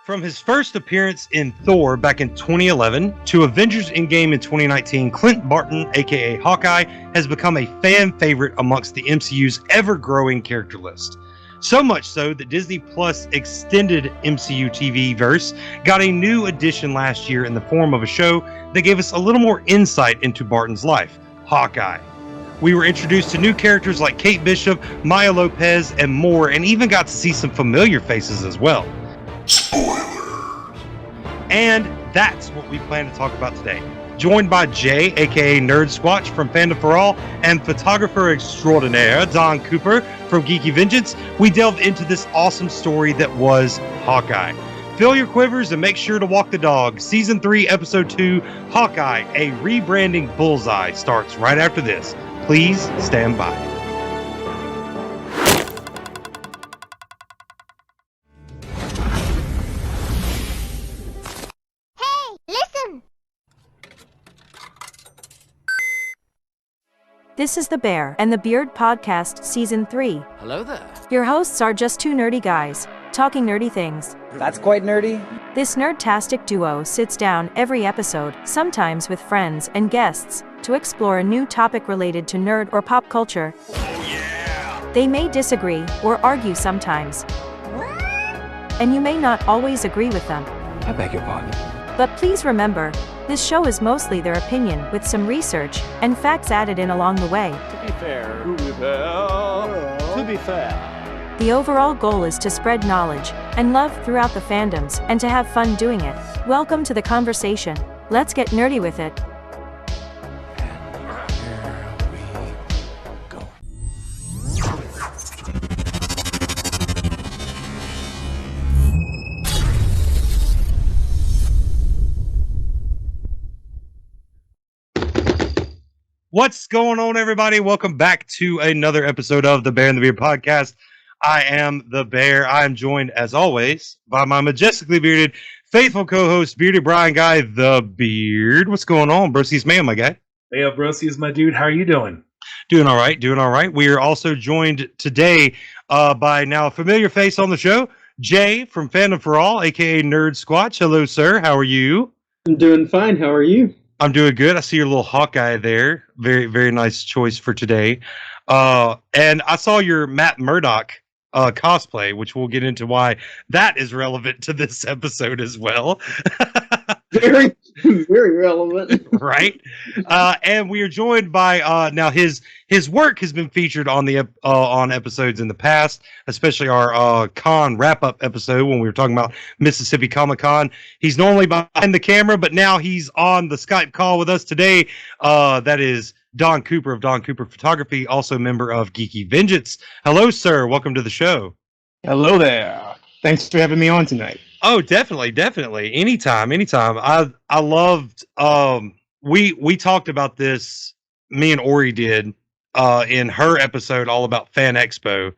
From his first appearance in Thor back in 2011 to Avengers Endgame in 2019, Clint Barton, aka Hawkeye, has become a fan favorite amongst the MCU's ever-growing character list. So much so that Disney Plus extended MCU TV verse got a new addition last year in the form of a show that gave us a little more insight into Barton's life, Hawkeye. We were introduced to new characters like Kate Bishop, Maya Lopez, and more, and even got to see some familiar faces as well. Spoilers. And that's what we plan to talk about today. Joined by Jay, aka Nerdsquatch from Fandom for All, and photographer extraordinaire Don Cooper from Geeky Vengeance, we delved into this awesome story that was Hawkeye. Fill your quivers and make sure to walk the dog. Season 3, Episode 2, Hawkeye, a rebranding Bullseye, starts right after this. Please stand by. This is The Bear and the Beard Podcast, Season 3. Hello there. Your hosts are just two nerdy guys, talking nerdy things. That's quite nerdy. This Nerdtastic Duo sits down every episode, sometimes with friends and guests, to explore a new topic related to nerd or pop culture. Oh yeah! They may disagree or argue sometimes. And you may not always agree with them. I beg your pardon. But please remember, this show is mostly their opinion with some research and facts added in along the way. To be fair. The overall goal is to spread knowledge and love throughout the fandoms and to have fun doing it. Welcome to the conversation. Let's get nerdy with it. What's going on, everybody? Welcome back to another episode of the Bear and the Beard podcast. I am the Bear. I am joined, as always, by my majestically bearded, faithful co-host, Bearded Brian Guy, the Beard. What's going on, Brosy's man, my guy? Hey, Brosy's my dude. How are you doing? Doing all right, doing all right. We are also joined today by now a familiar face on the show, Jay from Fandom for All, aka Nerdsquatch. Hello, sir. How are you? I'm doing fine. How are you? I'm doing good. I see your little Hawkeye there. Very, very nice choice for today. And I saw your Matt Murdock cosplay, which we'll get into why that is relevant to this episode as well. Very, very relevant. Right? And we are joined by now his work has been featured on the on episodes in the past, especially our con wrap-up episode when we were talking about Mississippi Comic-Con. He's normally behind the camera, but now he's on the Skype call with us today. That is Don Cooper of Don Cooper Photography, also a member of Geeky Vengeance. Hello, sir. Welcome to the show. Hello there. Thanks for having me on tonight. Oh, definitely. Anytime. I loved, we talked about this, me and Ori did, in her episode all about Fan Expo.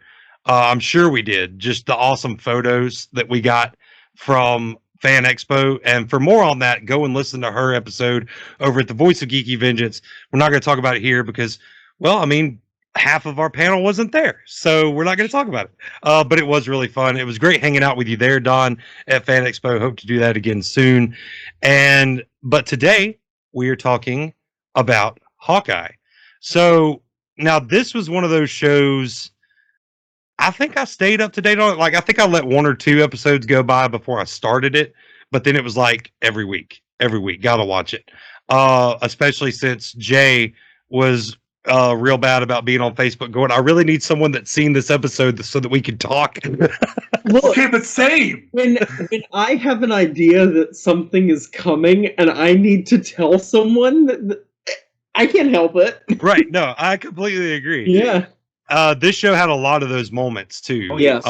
I'm sure we did, just the awesome photos that we got from Fan Expo. And for more on that, go and listen to her episode over at the Voice of Geeky Vengeance. We're not going to talk about it here because, well, I mean, half of our panel wasn't there, so we're not going to talk about it. But it was really fun. It was great hanging out with you there, Don, at Fan Expo. Hope to do that again soon. But today we are talking about Hawkeye. So now this was one of those shows. I think I stayed up to date on it. Like, I think I let one or two episodes go by before I started it, but then it was like every week, gotta watch it. Especially since Jay was real bad about being on Facebook going, I really need someone that's seen this episode so that we can talk. Look, Okay, but same. when I have an idea that something is coming and I need to tell someone, I can't help it. Right. No, I completely agree. Yeah. This show had a lot of those moments too. Oh, yes.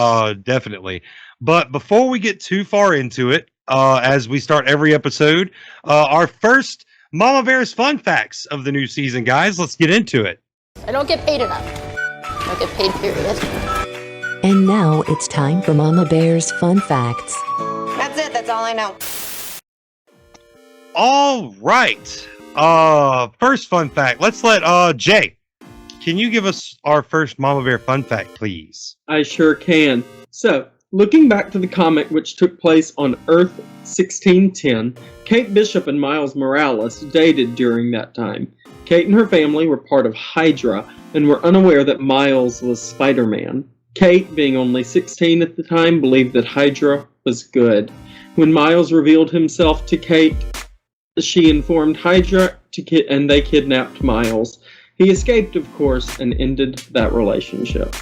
Definitely. But before we get too far into it, as we start every episode, our first Mama Bear's fun facts of the new season, guys. Let's get into it. I don't get paid enough. I don't get paid, period. And now it's time for Mama Bear's fun facts. That's it. That's all I know. All right. First fun fact. Let's let Jay. Can you give us our first Mama Bear fun fact, please? I sure can. So, Looking back to the comic, which took place on Earth 1610, Kate Bishop and Miles Morales dated during that time. Kate and her family were part of Hydra and were unaware that Miles was Spider-Man. Kate, being only 16 at the time, believed that Hydra was good. When Miles revealed himself to Kate, she informed Hydra and they kidnapped Miles. He escaped, of course, and ended that relationship.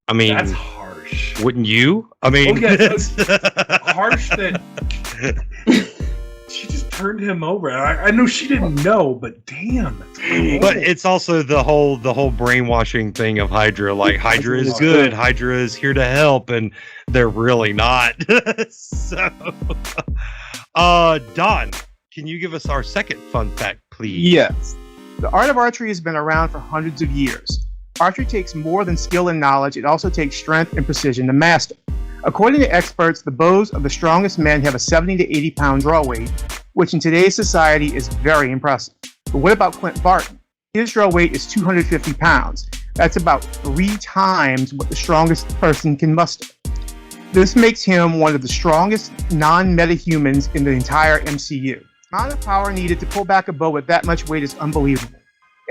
I mean, that's harsh. Wouldn't you? I mean, it's harsh that she just turned him over. I know she didn't know, but damn. But it's also the whole brainwashing thing of Hydra. Like, Hydra is good, Hydra is here to help, and they're really not. So, Don, can you give us our second fun fact, please? Yes. The art of archery has been around for hundreds of years. Archery takes more than skill and knowledge. It also takes strength and precision to master. According to experts, the bows of the strongest men have a 70 to 80 pound draw weight, which in today's society is very impressive. But what about Clint Barton? His draw weight is 250 pounds. That's about 3 times what the strongest person can muster. This makes him one of the strongest non-metahumans in the entire MCU. The amount of power needed to pull back a bow with that much weight is unbelievable.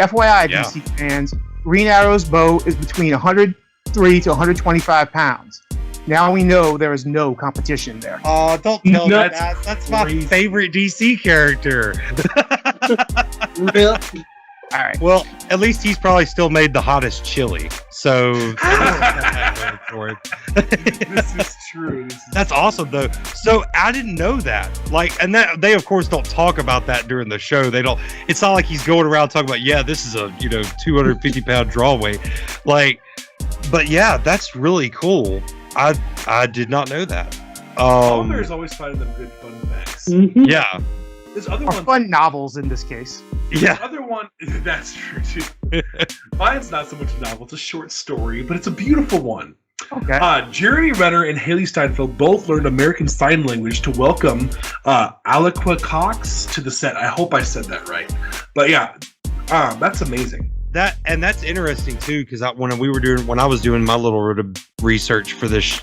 FYI, DC fans, Green Arrow's bow is between 103 to 125 pounds. Now we know there is no competition there. Oh, don't tell me that. That's my favorite DC character. Really? All right. Well, at least he's probably still made the hottest chili. So This is true. That's awesome, though. So I didn't know that. Like, and that they of course don't talk about that during the show. They don't. It's not like he's going around talking about, yeah, this is a 250 pound draw weight. Like, but yeah, that's really cool. I did not know that. There's always finding them good fun facts. Mm-hmm. Yeah. This other Or one, fun novels in this case. Yeah. the other one, that's true too. Mine's not so much a novel; it's a short story, but it's a beautiful one. Okay. Jeremy Renner and Haley Steinfeld both learned American Sign Language to welcome Aliqua Cox to the set. I hope I said that right. But yeah, that's amazing. That's interesting too, because when I was doing my little bit of research for this,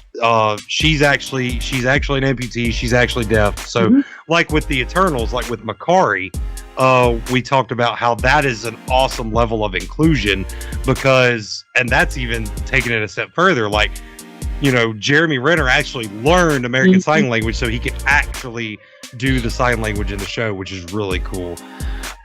she's actually an amputee. She's actually deaf. So like with the Eternals, like with Makari, we talked about how that is an awesome level of inclusion and that's even taking it a step further. Like, Jeremy Renner actually learned American Sign Language so he could actually do the sign language in the show, which is really cool.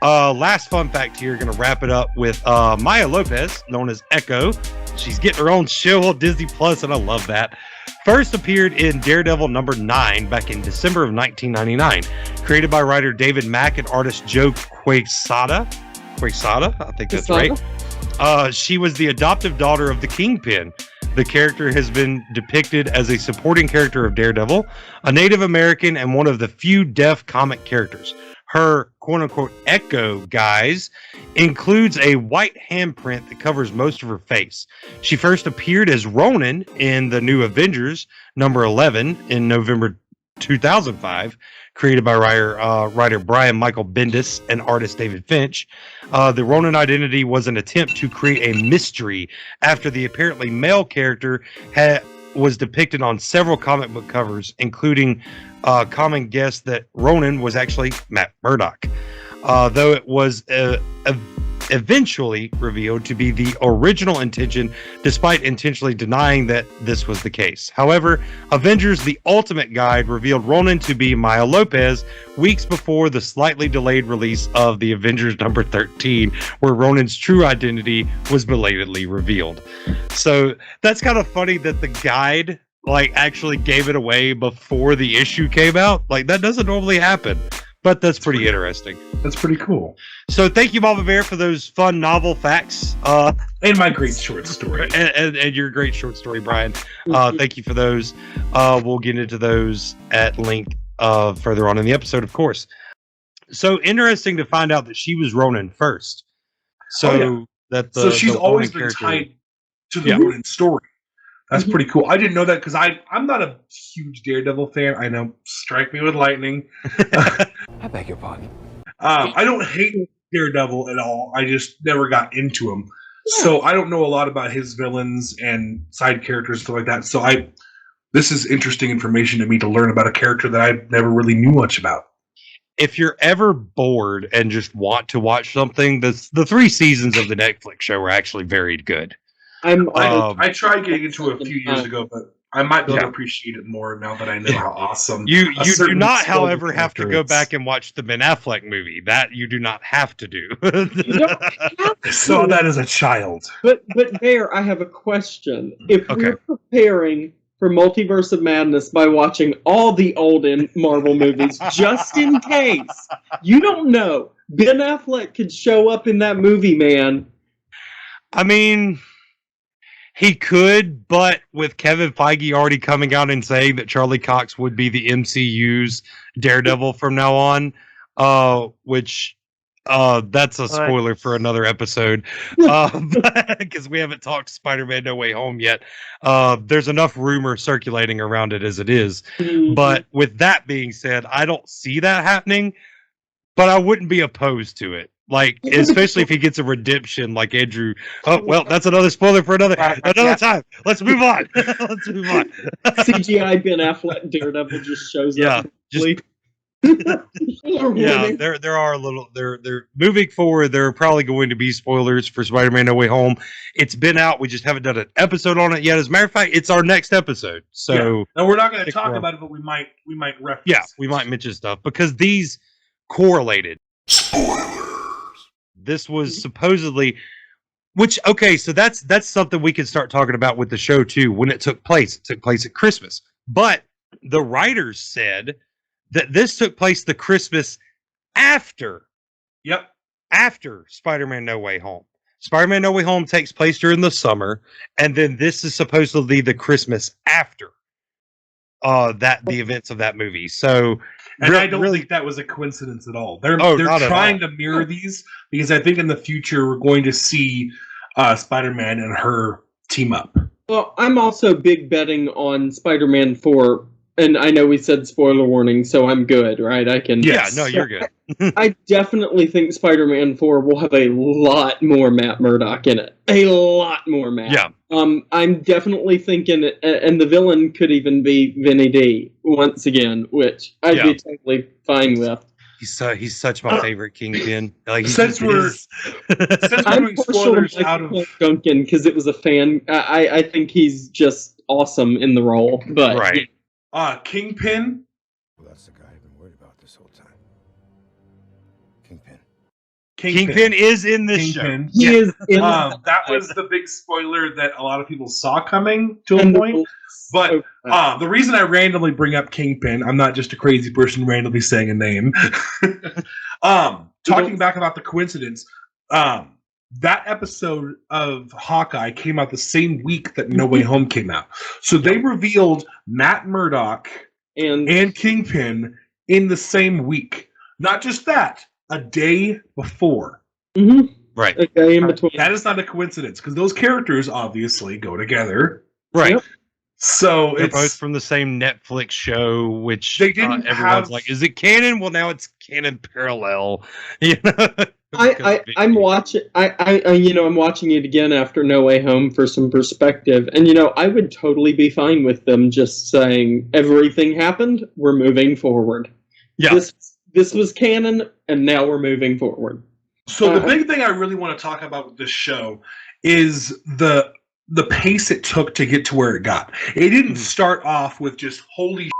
Last fun fact here, gonna wrap it up with Maya Lopez, known as Echo. She's getting her own show on Disney Plus, and I love that. First appeared in Daredevil number 9 back in December of 1999. Created by writer David Mack and artist Joe Quesada, I think that's right. She was the adoptive daughter of the Kingpin. The character has been depicted as a supporting character of Daredevil, a Native American, and one of the few deaf comic characters. Her quote-unquote Echo, guys, includes a white handprint that covers most of her face. She first appeared as Ronin in the new Avengers, number 11, in November 2005, created by writer Brian Michael Bendis and artist David Finch. The Ronin Identity was an attempt to create a mystery after the apparently male character was depicted on several comic book covers, including common guess that Ronin was actually Matt Murdock, though it was eventually revealed to be the original intention, despite intentionally denying that this was the case. However, Avengers: The Ultimate Guide revealed Ronin to be Maya Lopez weeks before the slightly delayed release of the Avengers number 13, where Ronin's true identity was belatedly revealed. So that's kind of funny that the guide actually gave it away before the issue came out. Like, that doesn't normally happen, but that's pretty interesting. That's pretty cool. So thank you, Mama Bear, for those fun novel facts. And my great short story. and your great short story, Brian. Thank you for those. We'll get into those at length further on in the episode, of course. So interesting to find out that she was Ronin first. So so she's always been tied to the Ronin story. That's pretty cool. I didn't know that because I'm not a huge Daredevil fan. I know, strike me with lightning. I beg your pardon. I don't hate Daredevil at all. I just never got into him. So I don't know a lot about his villains and side characters, stuff like that. So this is interesting information to me to learn about a character that I never really knew much about. If you're ever bored and just want to watch something, the 3 seasons of the Netflix show are actually very good. I tried getting into it a few years ago, but I might be able to appreciate it more now that I know how awesome. You do not, however, have to go back and watch the Ben Affleck movie. That you do not have to do. I saw that as a child. But Bear, I have a question. If we're preparing for Multiverse of Madness by watching all the old Marvel movies, just in case, you don't know, Ben Affleck could show up in that movie, man. I mean, he could, but with Kevin Feige already coming out and saying that Charlie Cox would be the MCU's Daredevil from now on, which that's a spoiler for another episode, because we haven't talked Spider-Man No Way Home yet. There's enough rumor circulating around it as it is. Mm-hmm. But with that being said, I don't see that happening, but I wouldn't be opposed to it. Like, especially if he gets a redemption like Andrew. Oh, well, that's another spoiler for another time. Let's move on. CGI Ben Affleck Daredevil just shows up. Yeah, there are a little. They're moving forward. There are probably going to be spoilers for Spider-Man No Way Home. It's been out. We just haven't done an episode on it yet. As a matter of fact, it's our next episode. So, and we're not going to talk about it, but we might reference. Yeah, we might mention stuff because these correlated. Spoilers. This was supposedly, so that's something we could start talking about with the show too. When it took place at Christmas. But the writers said that this took place the Christmas after. Yep. After Spider-Man No Way Home. Spider-Man No Way Home takes place during the summer, and then this is supposedly the Christmas after the events of that movie. So. And I don't think that was a coincidence at all. They're trying to mirror these because I think in the future we're going to see Spider-Man and her team up. Well, I'm also big betting on Spider-Man 4, and I know we said spoiler warning, so I'm good, right? I can. Yeah, no, you're good. I definitely think Spider-Man 4 will have a lot more Matt Murdock in it. A lot more Matt. Yeah. I'm definitely thinking, and the villain could even be Vinny D once again, which I'd be totally fine with. He's such my favorite Kingpin. Like since we're doing spoilers out of Duncan because it was a fan. I think he's just awesome in the role. But right. Kingpin. Well, that's the guy I've been worried about this whole time. Kingpin is in this show. He is in that was the big spoiler that a lot of people saw coming to a point. But the reason I randomly bring up Kingpin, I'm not just a crazy person randomly saying a name. Talking back about the coincidence, that episode of Hawkeye came out the same week that No Way Home came out. So they revealed Matt Murdock and Kingpin in the same week. Not just that. A day before. Mm-hmm. Right. A day in between. That is not a coincidence because those characters obviously go together. Right. Yep. So they're both from the same Netflix show, which they didn't everyone's like, is it canon? Well, now it's canon parallel. You know? I'm watching. I'm watching it again after No Way Home for some perspective, and I would totally be fine with them just saying everything happened. We're moving forward. Yeah. This was canon, and now we're moving forward. So the big thing I really want to talk about with this show is the pace it took to get to where it got. It didn't start off with just holy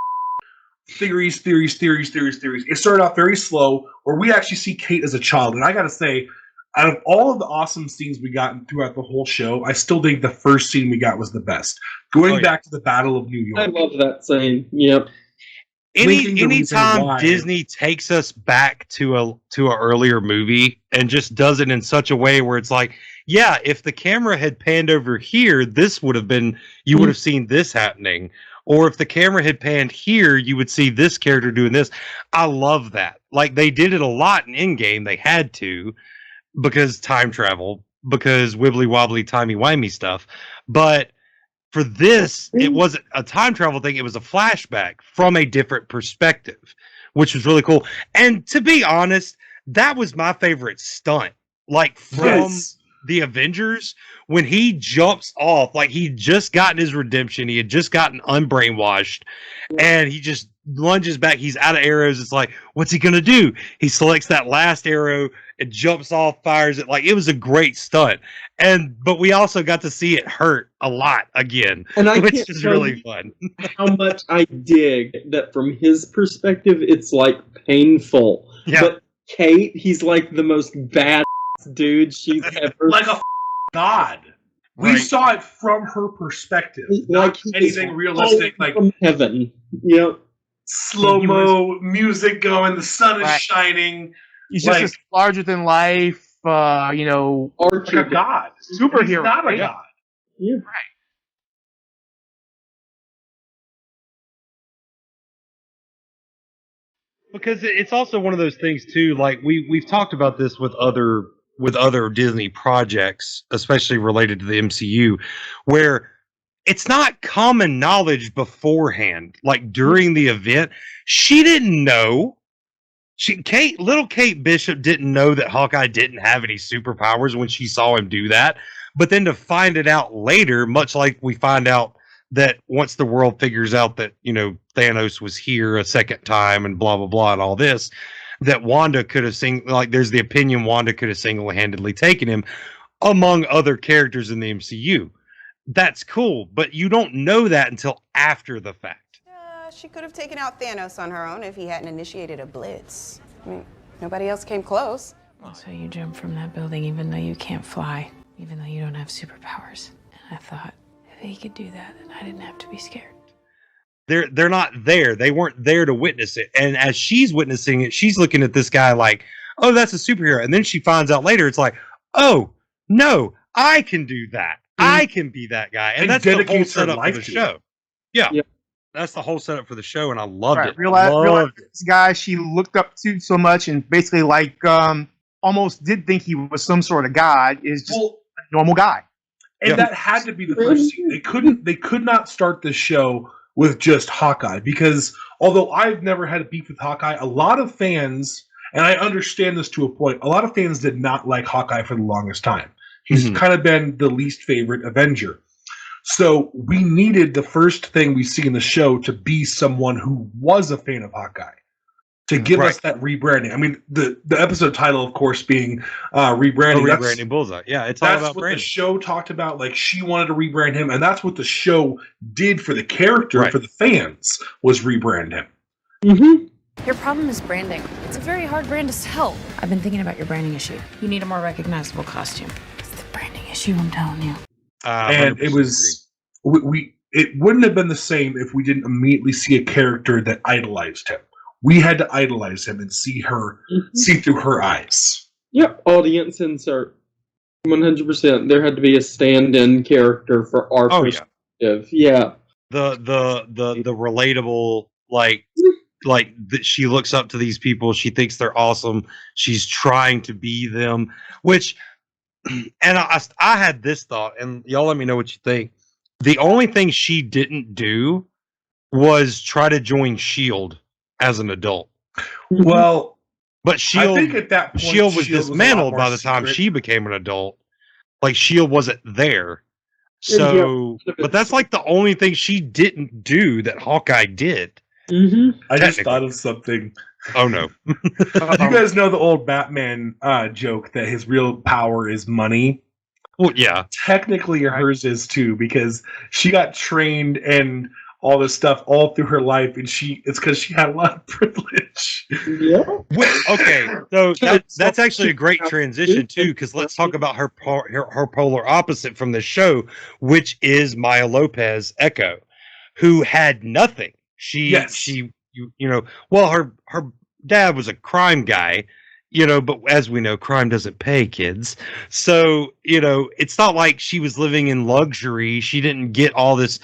theories. It started off very slow, where we actually see Kate as a child. And I got to say, out of all of the awesome scenes we got throughout the whole show, I still think the first scene we got was the best. Going back to the Battle of New York. I love that scene. Yep. Anytime Disney takes us back to a earlier movie and just does it in such a way where it's like, yeah, if the camera had panned over here, this would have been, you would have seen this happening. Or if the camera had panned here, you would see this character doing this. I love that. Like, they did it a lot in Endgame. They had to, because time travel, because wibbly wobbly, timey wimey stuff. But for this, it wasn't a time travel thing. It was a flashback from a different perspective, which was really cool. And to be honest, that was my favorite stunt. Like the Avengers, when he jumps off, like he'd just gotten his redemption, he had just gotten unbrainwashed, and he just lunges back. He's out of arrows. It's like, what's he gonna do? He selects that last arrow and jumps off, fires it. Like, it was a great stunt. But we also got to see it hurt a lot again, And I which can't is tell really you fun. how much I dig that from his perspective, it's like painful. Yeah. But Kate, he's like the most badass dude she's ever. Like a god. We Right. saw it from her perspective. Like Not he anything was realistic, like from heaven. Yep. slow-mo music going, the sun is Right. shining. He's Like- just this larger than life, Like Archer. a god. superhero. He's not a right? god. Yeah. Because it's also one of those things too. Like we've talked about this with other Disney projects, especially related to the MCU, where it's not common knowledge beforehand. Like during the event, she didn't know. Little Kate Bishop didn't know that Hawkeye didn't have any superpowers when she saw him do that. But then to find it out later, much like we find out that once the world figures out that, Thanos was here a second time and blah, blah, blah, and all this, that Wanda could have there's the opinion Wanda could have single-handedly taken him among other characters in the MCU. That's cool, but you don't know that until after the fact. She could have taken out Thanos on her own if he hadn't initiated a blitz. I mean, nobody else came close. So you jumped from that building even though you can't fly, even though you don't have superpowers. And I thought, if he could do that, then I didn't have to be scared. They're not there. They weren't there to witness it. And as she's witnessing it, she's looking at this guy like, oh, that's a superhero. And then she finds out later, it's like, oh, no, I can do that. I can be that guy. And that's the whole dedicates her setup for life the to show. Yeah. Yep. That's the whole setup for the show, and I loved Right. it. Realized this guy she looked up to so much and basically almost did think he was some sort of god is just a normal guy. And that had to be the first scene. They could not start the show with just Hawkeye, because although I've never had a beef with Hawkeye, a lot of fans, and I understand this to a point, a lot of fans did not like Hawkeye for the longest time. He's kind of been the least favorite Avenger. So we needed the first thing we see in the show to be someone who was a fan of Hawkeye, to give us that rebranding. I mean, the episode title, of course, being rebranding. Rebranding Bullseye. Yeah, it's all That's about what branding. the show talked about. Like, she wanted to rebrand him, and that's what the show did for the character, for the fans, was rebrand him. Mm-hmm. Your problem is branding. It's a very hard brand to sell. I've been thinking about your branding issue. You need a more recognizable costume. It's the branding issue, I'm telling you. And it was it wouldn't have been the same if we didn't immediately see a character that idolized him. We had to idolize him and see through her eyes. Yep, audience insert. 100%. There had to be a stand-in character for our perspective. Yeah. The relatable, like that she looks up to these people. She thinks they're awesome. She's trying to be them, which, and I had this thought, and y'all let me know what you think. The only thing she didn't do was try to join S.H.I.E.L.D. as an adult. Well, but S.H.I.E.L.D. I think at that point, S.H.I.E.L.D. was S.H.I.E.L.D. was a lot dismantled more by the time secret. she became an adult. Like, S.H.I.E.L.D. wasn't there. So, but that's like the only thing she didn't do that Hawkeye did. I just thought of something. Oh no! You guys know the old Batman joke that his real power is money. Well, yeah. Technically, hers is too, because she got trained and all this stuff all through her life, and it's because she had a lot of privilege. Yeah. Okay, so that's actually a great transition too, because let's talk about her polar opposite from the show, which is Maya Lopez, Echo, who had nothing. Her dad was a crime guy, but as we know, crime doesn't pay, kids. So, it's not like she was living in luxury. She didn't get all this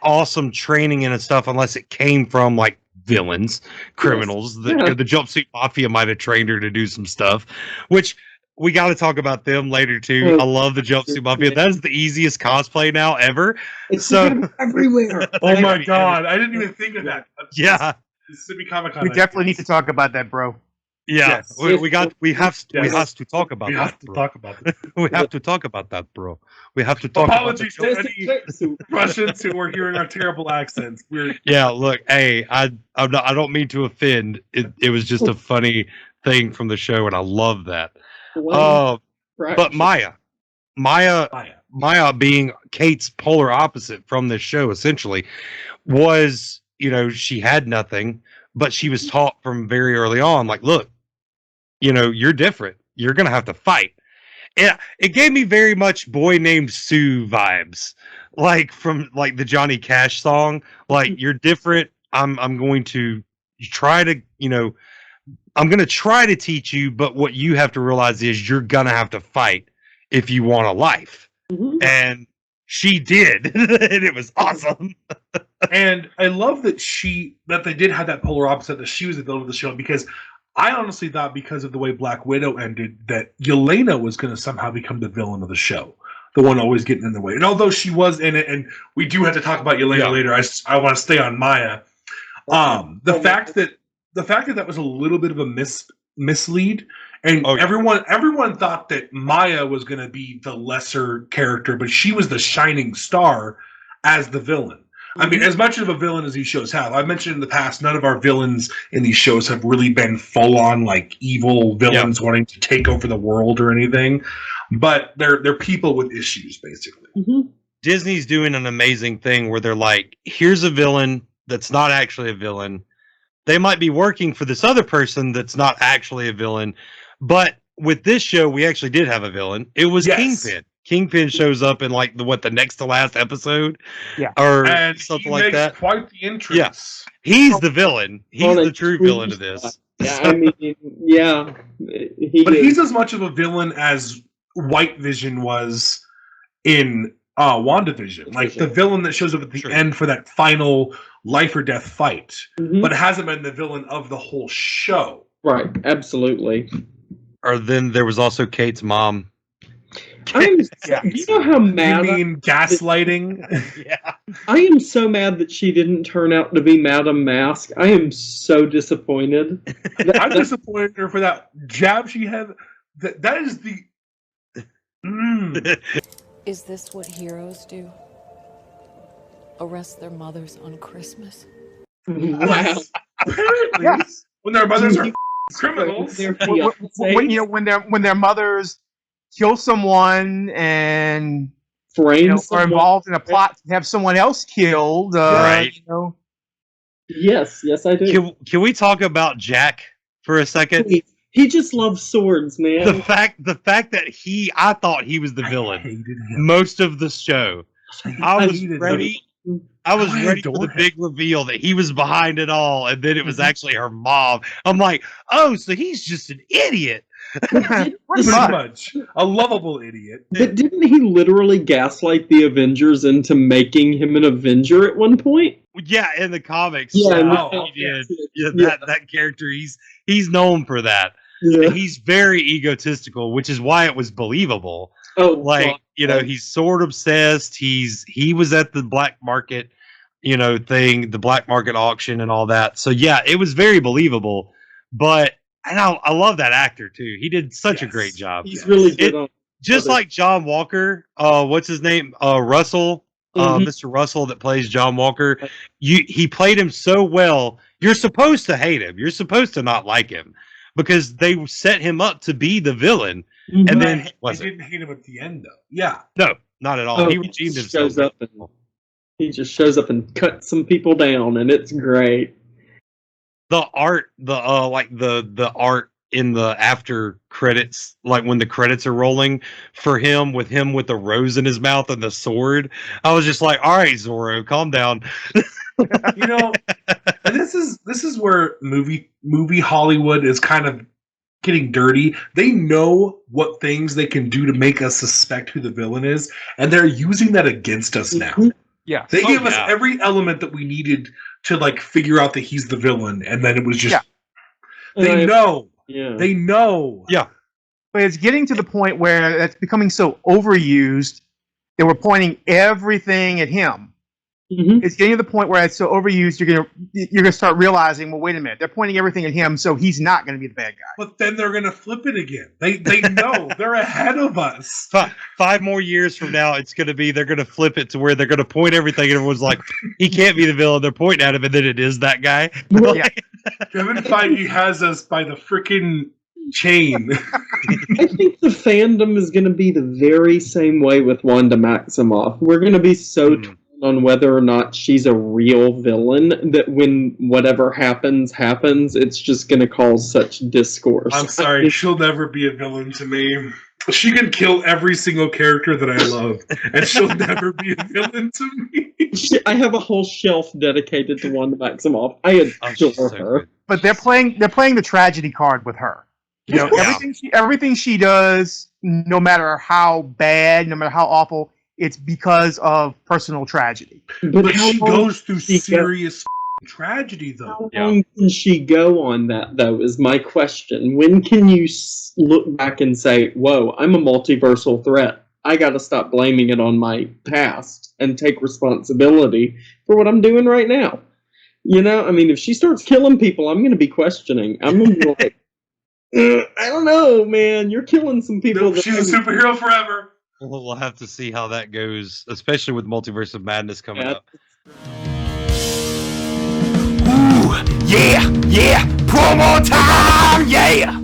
awesome training and stuff unless it came from like villains, criminals. The jumpsuit mafia might have trained her to do some stuff, which we got to talk about them later too. I love the jumpsuit mafia. That is the easiest cosplay now ever. It's everywhere. Oh my god, I didn't even think of that. Yeah. Mississippi Comic Con. We definitely need to talk about that, bro. Yeah, Yes. we have to talk about We that. have to bro. talk about this. We have to talk about that, bro. We have to talk about Apologies that. to any Russians who are hearing our terrible accents. Yeah, look, hey, I don't mean to offend. It was just a funny thing from the show, and I love that. But Maya being Kate's polar opposite from this show, essentially, was, she had nothing, but she was taught from very early on, like, look, you're different. You're gonna have to fight. It gave me very much Boy Named Sue vibes, like from like the Johnny Cash song. Like, you're different. I'm going to try to, I'm going to try to teach you, but what you have to realize is you're going to have to fight if you want a life. Mm-hmm. And she did, and it was awesome. And I love that they did have that polar opposite, that she was the villain of the show, because I honestly thought, because of the way Black Widow ended, that Yelena was going to somehow become the villain of the show, the one always getting in the way. And although she was in it, and we do have to talk about Yelena later, I want to stay on Maya. The fact that was a little bit of a mislead, and everyone thought that Maya was going to be the lesser character, but she was the shining star as the villain. I mean, as much of a villain as these shows have, I've mentioned in the past, none of our villains in these shows have really been full-on, like, evil villains wanting to take over the world or anything. But they're people with issues, basically. Mm-hmm. Disney's doing an amazing thing where they're like, here's a villain that's not actually a villain. They might be working for this other person that's not actually a villain. But with this show, we actually did have a villain. It was Kingpin. Kingpin shows up in like the next to last episode, or and something he like makes that. Quite the entrance. Yeah, he's the villain. He's the true villain of this. Yeah, I mean, yeah, he's as much of a villain as White Vision was in WandaVision. Like the villain that shows up at the end for that final life or death fight, but hasn't been the villain of the whole show. Right, absolutely. Or then there was also Kate's mom. Do you know how mad? You mean gaslighting? Yeah. I am so mad that she didn't turn out to be Madame Mask. I am so disappointed. I'm disappointed in her for that jab she had. That is the. Is this what heroes do? Arrest their mothers on Christmas? Wow. Apparently, when their mothers are criminals. When their mothers kill someone and are involved in a plot to have someone else killed. Right. Yes, I do. Can we talk about Jack for a second? He just loves swords, man. The fact that I thought he was the villain most of the show. I was ready for the big reveal that he was behind it all, and then it was actually her mom. I'm like, oh, so he's just an idiot. Pretty much a lovable idiot. But didn't he literally gaslight the Avengers into making him an Avenger at one point? Yeah, in the comics. Yeah, he did. That character, he's known for that. Yeah. He's very egotistical, which is why it was believable. He's sword obsessed. He was at the black market, the black market auction and all that. So yeah, it was very believable. But I love that actor too. He did such a great job. He's really good. Just like John Walker, what's his name? Russell, Mr. Russell that plays John Walker. He played him so well. You're supposed to hate him. You're supposed to not like him because they set him up to be the villain. Mm-hmm. And then I didn't hate him at the end though. Yeah. No, not at all. He redeemed himself. He just shows up and cuts some people down, and it's great. The art, the art in the after credits, like when the credits are rolling for him with the rose in his mouth and the sword, I was just like, all right, Zorro, calm down. And this is where movie Hollywood is kind of getting dirty. They know what things they can do to make us suspect who the villain is, and they're using that against us now. Yeah. They gave us every element that we needed to figure out that he's the villain, and then it was just they know. Yeah. They know. Yeah. But it's getting to the point where it's becoming so overused that we're pointing everything at him. It's getting to the point where it's so overused, you're gonna start realizing, well, wait a minute, they're pointing everything at him, so he's not gonna be the bad guy. But then they're gonna flip it again. They know they're ahead of us. 5 more years from now, they're gonna flip it to where they're gonna point everything, and everyone's like, he can't be the villain. They're pointing at him, and then it is that guy. Yeah. Kevin Feige has us by the freaking chain. I think the fandom is going to be the very same way with Wanda Maximoff. We're going to be so torn on whether or not she's a real villain that when whatever happens, it's just going to cause such discourse. I'm sorry, she'll never be a villain to me. She can kill every single character that I love, and she'll never be a villain to me. I have a whole shelf dedicated to Wanda Maximoff. I adore her. But they're playing the tragedy card with her. You know, everything she does, no matter how bad, no matter how awful, it's because of personal tragedy. But she goes through serious tragedy, though. How long can she go on that, though, is my question. When can you look back and say, whoa, I'm a multiversal threat. I got to stop blaming it on my past and take responsibility for what I'm doing right now. You know, I mean, if she starts killing people, I'm going to be questioning. I'm going to be like, I don't know, man. You're killing some people. Nope, she's a superhero forever. We'll have to see how that goes, especially with Multiverse of Madness coming up. Ooh, yeah, promo time, yeah.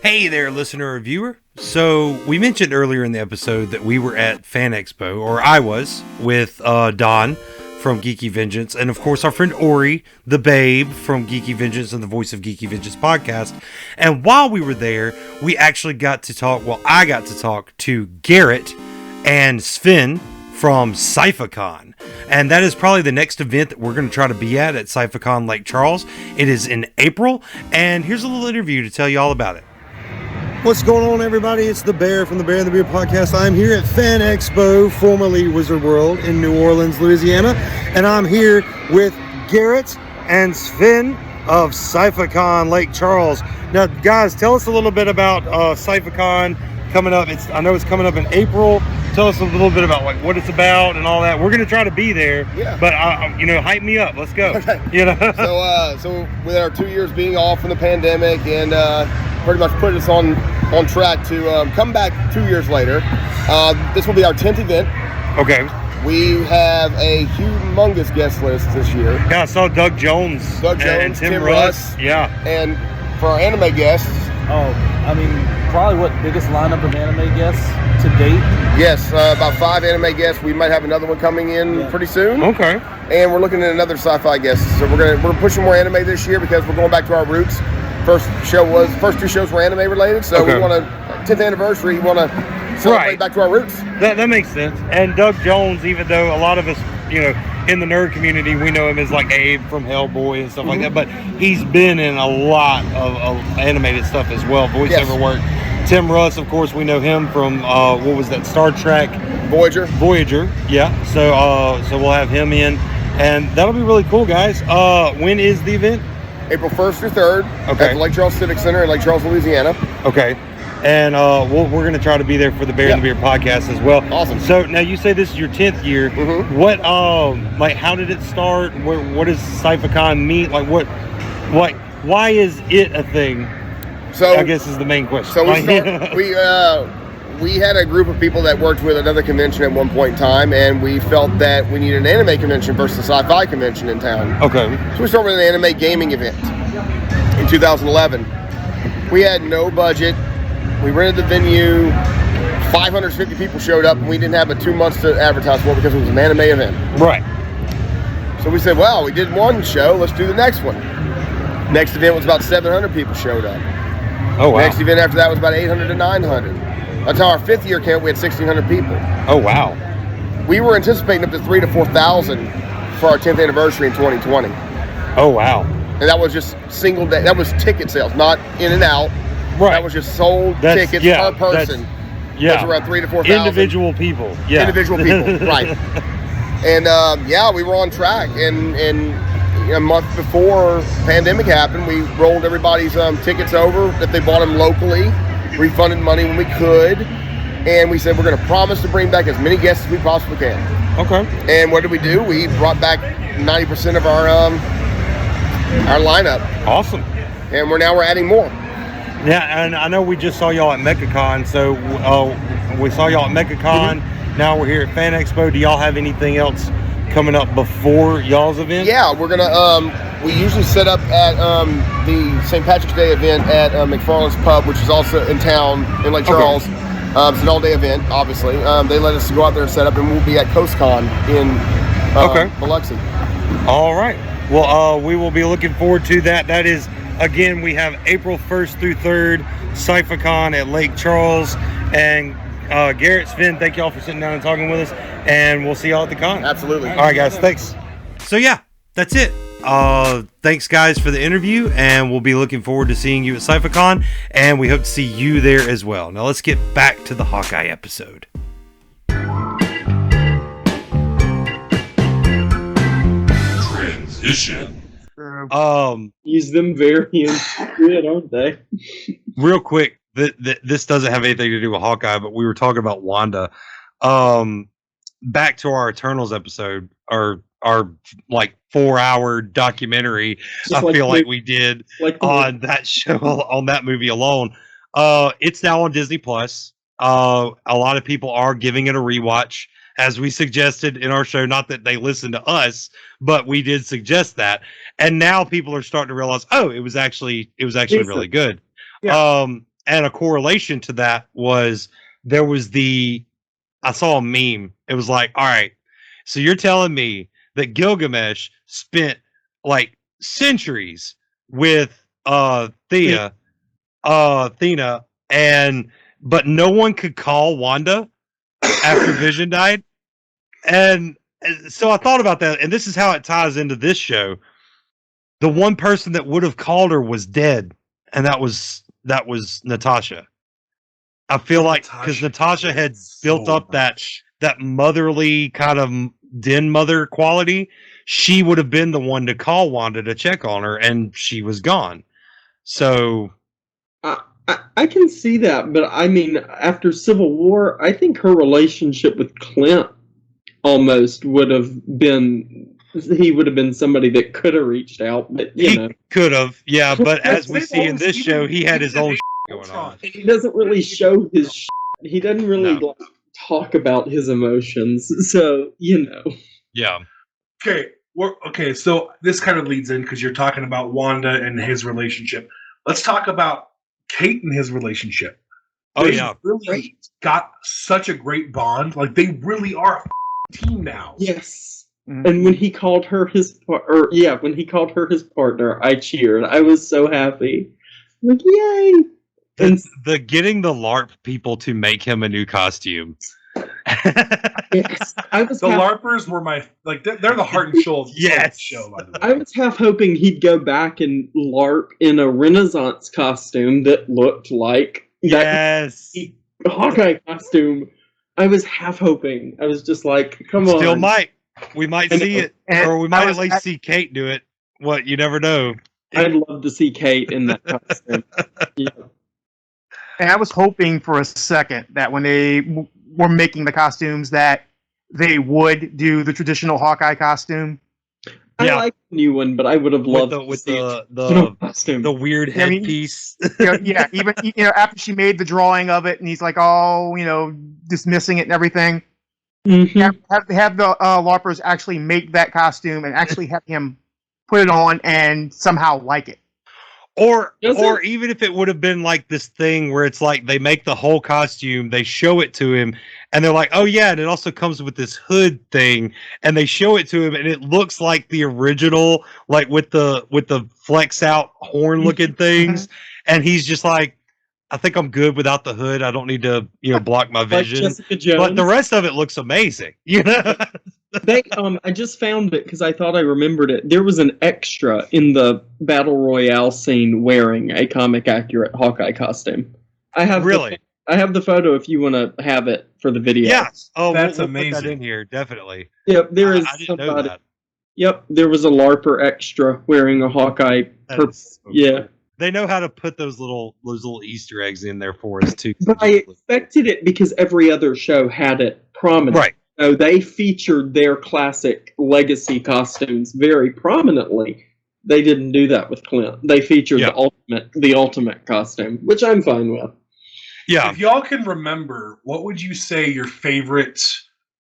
Hey there, listener or viewer. So we mentioned earlier in the episode that we were at Fan Expo, or I was, with Don from Geeky Vengeance, and of course our friend Ori, the babe from Geeky Vengeance and the voice of Geeky Vengeance podcast. And while we were there, we actually got to talk, I got to talk to Garrett and Sven from SciFiCon. And that is probably the next event that we're going to try to be at SciFiCon Lake Charles. It is in April, and here's a little interview to tell you all about it. What's going on, everybody? It's the Bear from the Bear and the Beer podcast. I'm here at Fan Expo, formerly Wizard World in New Orleans, Louisiana, and I'm here with Garrett and Sven of SciFiCon Lake Charles. Now, guys, tell us a little bit about SciFiCon coming up. I know it's coming up in April. Tell us a little bit about what it's about and all that. We're going to try to be there, but hype me up. Let's go. Okay. You know. So with our 2 years being off from the pandemic and pretty much put us on track to come back 2 years later. This will be our 10th event. Okay. We have a humongous guest list this year. Yeah, I saw Doug Jones and Tim Russ. Yeah. And for our anime guests. Probably biggest lineup of anime guests to date? Yes, about 5 anime guests. We might have another one coming in pretty soon. Okay. And we're looking at another sci-fi guest. So we're pushing more anime this year because we're going back to our roots. First 2 shows were anime related, so we want 10th anniversary. We want to celebrate back to our roots. That makes sense. And Doug Jones, even though a lot of us, in the nerd community, we know him as like Abe from Hellboy and stuff like that, but he's been in a lot of animated stuff as well, voiceover work. Tim Russ, of course, we know him from what was that, Star Trek? Voyager, yeah. So we'll have him in, and that'll be really cool, guys. When is the event? April 1st through 3rd at the Lake Charles Civic Center in Lake Charles, Louisiana. Okay. And we're going to try to be there for the Bear and the Beer podcast as well. Awesome. So now you say this is your 10th year. Mm-hmm. What, how did it start? What does SciFiCon mean? Why is it a thing? So I guess is the main question. So we had a group of people that worked with another convention at one point in time, and we felt that we needed an anime convention versus a sci-fi convention in town. Okay. So we started with an anime gaming event in 2011. We had no budget. We rented the venue. 550 people showed up, and we didn't have 2 months to advertise for because it was an anime event. Right. So we said, well, we did one show. Let's do the next one. Next event was about 700 people showed up. Oh, wow. Next event after that was about 800 to 900. Until our 5th year count, we had 1,600 people. Oh, wow. We were anticipating up to 3,000 to 4,000 for our 10th anniversary in 2020. Oh, wow. And that was just single day. That was ticket sales, not in and out. Right. That was just sold tickets per person. That's around 3,000 to 4,000. Individual people. Yeah. Individual people, right. And we were on track. And a month before pandemic happened, we rolled everybody's tickets over if they bought them locally, refunded money when we could, and we said we're going to promise to bring back as many guests as we possibly can. Okay. And what did we do? We brought back 90% of our lineup. Awesome. And we're adding more. Yeah, and I know we just saw y'all at MechaCon, so we saw y'all at MechaCon. Now we're here at Fan Expo. Do y'all have anything else coming up before y'all's event? Yeah, we're gonna. We usually set up at the St. Patrick's Day event at McFarland's Pub, which is also in town in Lake Charles. Okay. It's an all-day event, obviously. They let us go out there and set up, and we'll be at CoastCon in Biloxi. All right. Well, we will be looking forward to that. That is, again, we have April 1st through 3rd, CypherCon at Lake Charles. And Garrett, Sven, thank y'all for sitting down and talking with us. And we'll see y'all at the con. Absolutely. All right, guys. Thanks. So, yeah, that's it. Thanks, guys, for the interview. And we'll be looking forward to seeing you at CypherCon. And we hope to see you there as well. Now, let's get back to the Hawkeye episode. Transition. Use them variants good, aren't they? Real quick, this doesn't have anything to do with Hawkeye, but we were talking about Wanda. Back to our Eternals episode, our like 4-hour documentary. Just I feel like we did on that show, on that movie alone. It's now on Disney Plus. A lot of people are giving it a rewatch, as we suggested in our show. Not that they listen to us, but we did suggest that. And now people are starting to realize, it was actually really good. Yeah. And a correlation to that was I saw a meme. It was like, all right, so you're telling me that Gilgamesh spent like centuries with Athena, but no one could call Wanda after Vision died. And so I thought about that, and this is how it ties into this show. The one person that would have called her was dead, and that was Natasha. I feel like because Natasha had built up that motherly kind of den mother quality, she would have been the one to call Wanda to check on her, and she was gone. So I can see that, but I mean, after Civil War, I think her relationship with Clint almost would have been. He would have been somebody that could have reached out, but he could have, yeah. But as we see in this show, he had his own going on. He doesn't really show his. He doesn't really talk about his emotions, so Yeah. Okay. So this kind of leads in because you're talking about Wanda and his relationship. Let's talk about Kate and his relationship. They really got such a great bond. Like they really are a team now. Yes. And when he called her his partner, I cheered. I was so happy. Like, yay! And the getting the LARP people to make him a new costume. Yes, LARPers were they're the heart and soul of the show. By the way, I was half hoping he'd go back and LARP in a Renaissance costume that looked like that Hawkeye costume. I was half hoping. I was just like, come on. Still might. We might see it, or we might at least see Kate do it. What, you never know. I'd love to see Kate in that costume. Yeah. And I was hoping for a second that when they were making the costumes that they would do the traditional Hawkeye costume. I like the new one, but I would have loved the weird headpiece. Even after she made the drawing of it, and he's like, dismissing it and everything. Mm-hmm. Have the LARPers actually make that costume and actually have him put it on and somehow like it. Or even if it would have been like this thing where it's like they make the whole costume, they show it to him, and they're like, oh yeah, and it also comes with this hood thing, and they show it to him, and it looks like the original, like with the flex out horn looking things, and he's just like, I think I'm good without the hood. I don't need to, block my vision. Jessica Jones. But the rest of it looks amazing. I just found it because I thought I remembered it. There was an extra in the Battle Royale scene wearing a comic accurate Hawkeye costume. I have the photo if you want to have it for the video. Yes. Oh, that's we'll amazing. Put that in here, definitely. Yep, there is I didn't know that. Yep, there was a LARPer extra wearing a Hawkeye. Yeah. They know how to put those little Easter eggs in there for us too. But I expected it because every other show had it prominent. Right. No, they featured their classic legacy costumes very prominently. They didn't do that with Clint. They featured the ultimate costume, which I'm fine with. Yeah. If y'all can remember, what would you say your favorite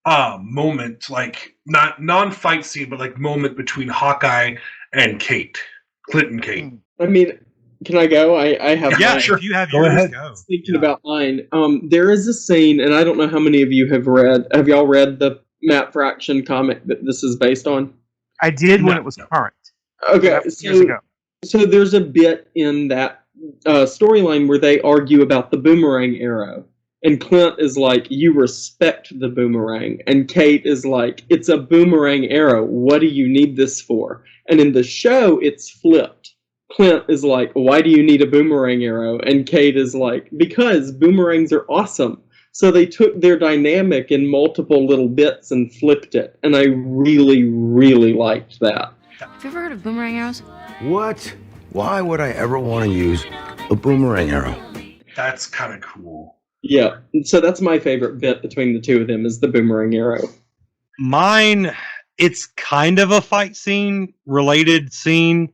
moment, like not non-fight scene, but like moment between Hawkeye and Kate, Clint and Kate? I mean, can I go? I have. Yeah, mine. sure. If you have Go yours, ahead. go. Thinking about mine. There is a scene, and I don't know how many of you have read. Have y'all read the Matt Fraction comic that this is based on? I did when it was current. Okay, Years ago. so there's a bit in that storyline where they argue about the boomerang arrow, and Clint is like, "You respect the boomerang," and Kate is like, "It's a boomerang arrow. What do you need this for?" And in the show, it's flipped. Clint is like, "Why do you need a boomerang arrow?" And Kate is like, "Because boomerangs are awesome." So they took their dynamic in multiple little bits and flipped it, and I really, really liked that. Have you ever heard of boomerang arrows? What? Why would I ever want to use a boomerang arrow? That's kind of cool. Yeah, so that's my favorite bit between the two of them is the boomerang arrow. Mine, it's kind of a fight scene related scene.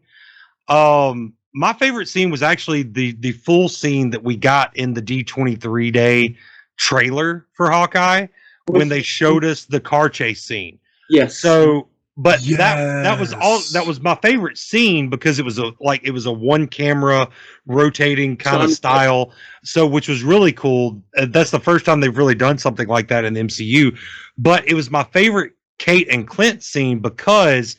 My favorite scene was actually the full scene that we got in the D23 day trailer for Hawkeye when they showed us the car chase scene. Yes. So, but that was my favorite scene because it was a one camera rotating kind of style. So, which was really cool. That's the first time they've really done something like that in the MCU. But it was my favorite Kate and Clint scene because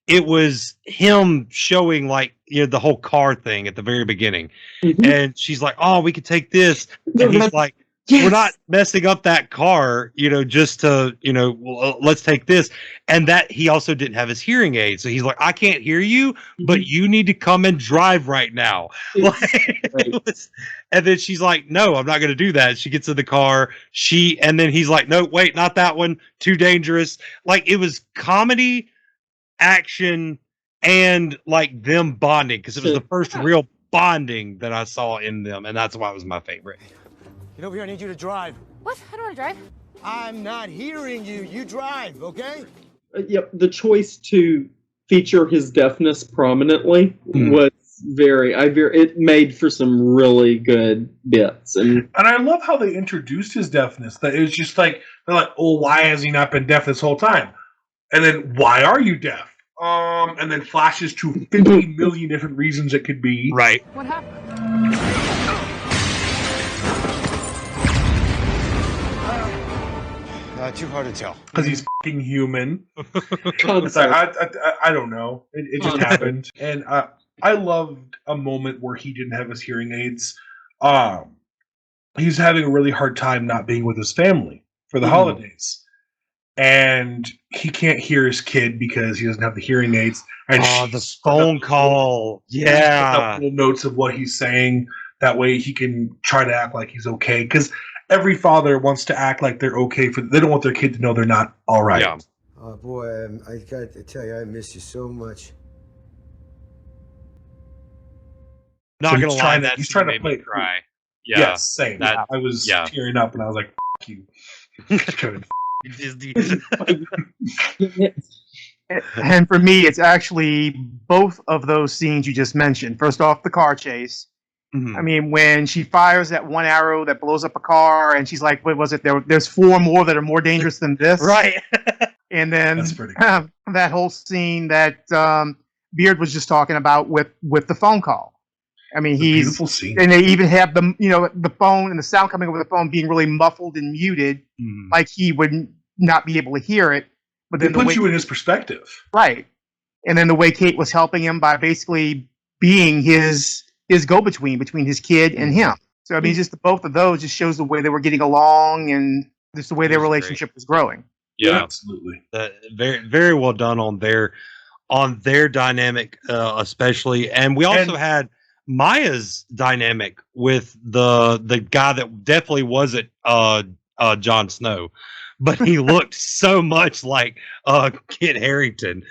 it was him showing the whole car thing at the very beginning. Mm-hmm. And she's like, "Oh, we could take this." And he's like, "Yes. We're not messing up that car, just to, let's take this." And that he also didn't have his hearing aid. So he's like, "I can't hear you, but you need to come and drive right now." And then she's like, "No, I'm not going to do that." She gets in the car. And then he's like, "No, wait, not that one. Too dangerous." Like it was comedy, action, and like them bonding because it was the first real bonding that I saw in them. And that's why it was my favorite. Get over here, I need you to drive. What? I don't want to drive. I'm not hearing you. You drive, okay? Yep, the choice to feature his deafness prominently was it made for some really good bits. And I love how they introduced his deafness. That it was just like, they're like, "Oh, why has he not been deaf this whole time?" And then, "Why are you deaf?" And then flashes to 50 million different reasons it could be. Right. What happened? Too hard to tell. Because he's fucking human. It's like, I don't know. It just happened. And I loved a moment where he didn't have his hearing aids. He's having a really hard time not being with his family for the holidays. And he can't hear his kid because he doesn't have the hearing aids. And the phone call. Yeah. Little notes of what he's saying. That way he can try to act like he's okay. Because every father wants to act like they're okay. They don't want their kid to know they're not all right. Yeah. Oh, boy, I got to tell you, I miss you so much. Not going to lie, he's trying to play cry. Yeah. Yes, same. I was tearing up and I was like, "F you." And for me, it's actually both of those scenes you just mentioned. First off, the car chase. Mm-hmm. I mean, when she fires that one arrow that blows up a car, and she's like, "What was it? There's 4 more that are more dangerous than this." Right. And then that's pretty cool. That whole scene that Beard was just talking about with the phone call. I mean, beautiful scene. And they even have the phone and the sound coming over the phone being really muffled and muted, like he would not be able to hear it. But then it puts you in his perspective, right? And then the way Kate was helping him by basically being his go-between between his kid and him. So I mean, just both of those just shows the way they were getting along and just the way their relationship was growing. Yeah, absolutely. Very, very well done on their dynamic, especially. And we also had Maya's dynamic with the guy that definitely wasn't Jon Snow, but he looked so much like Kit Harington.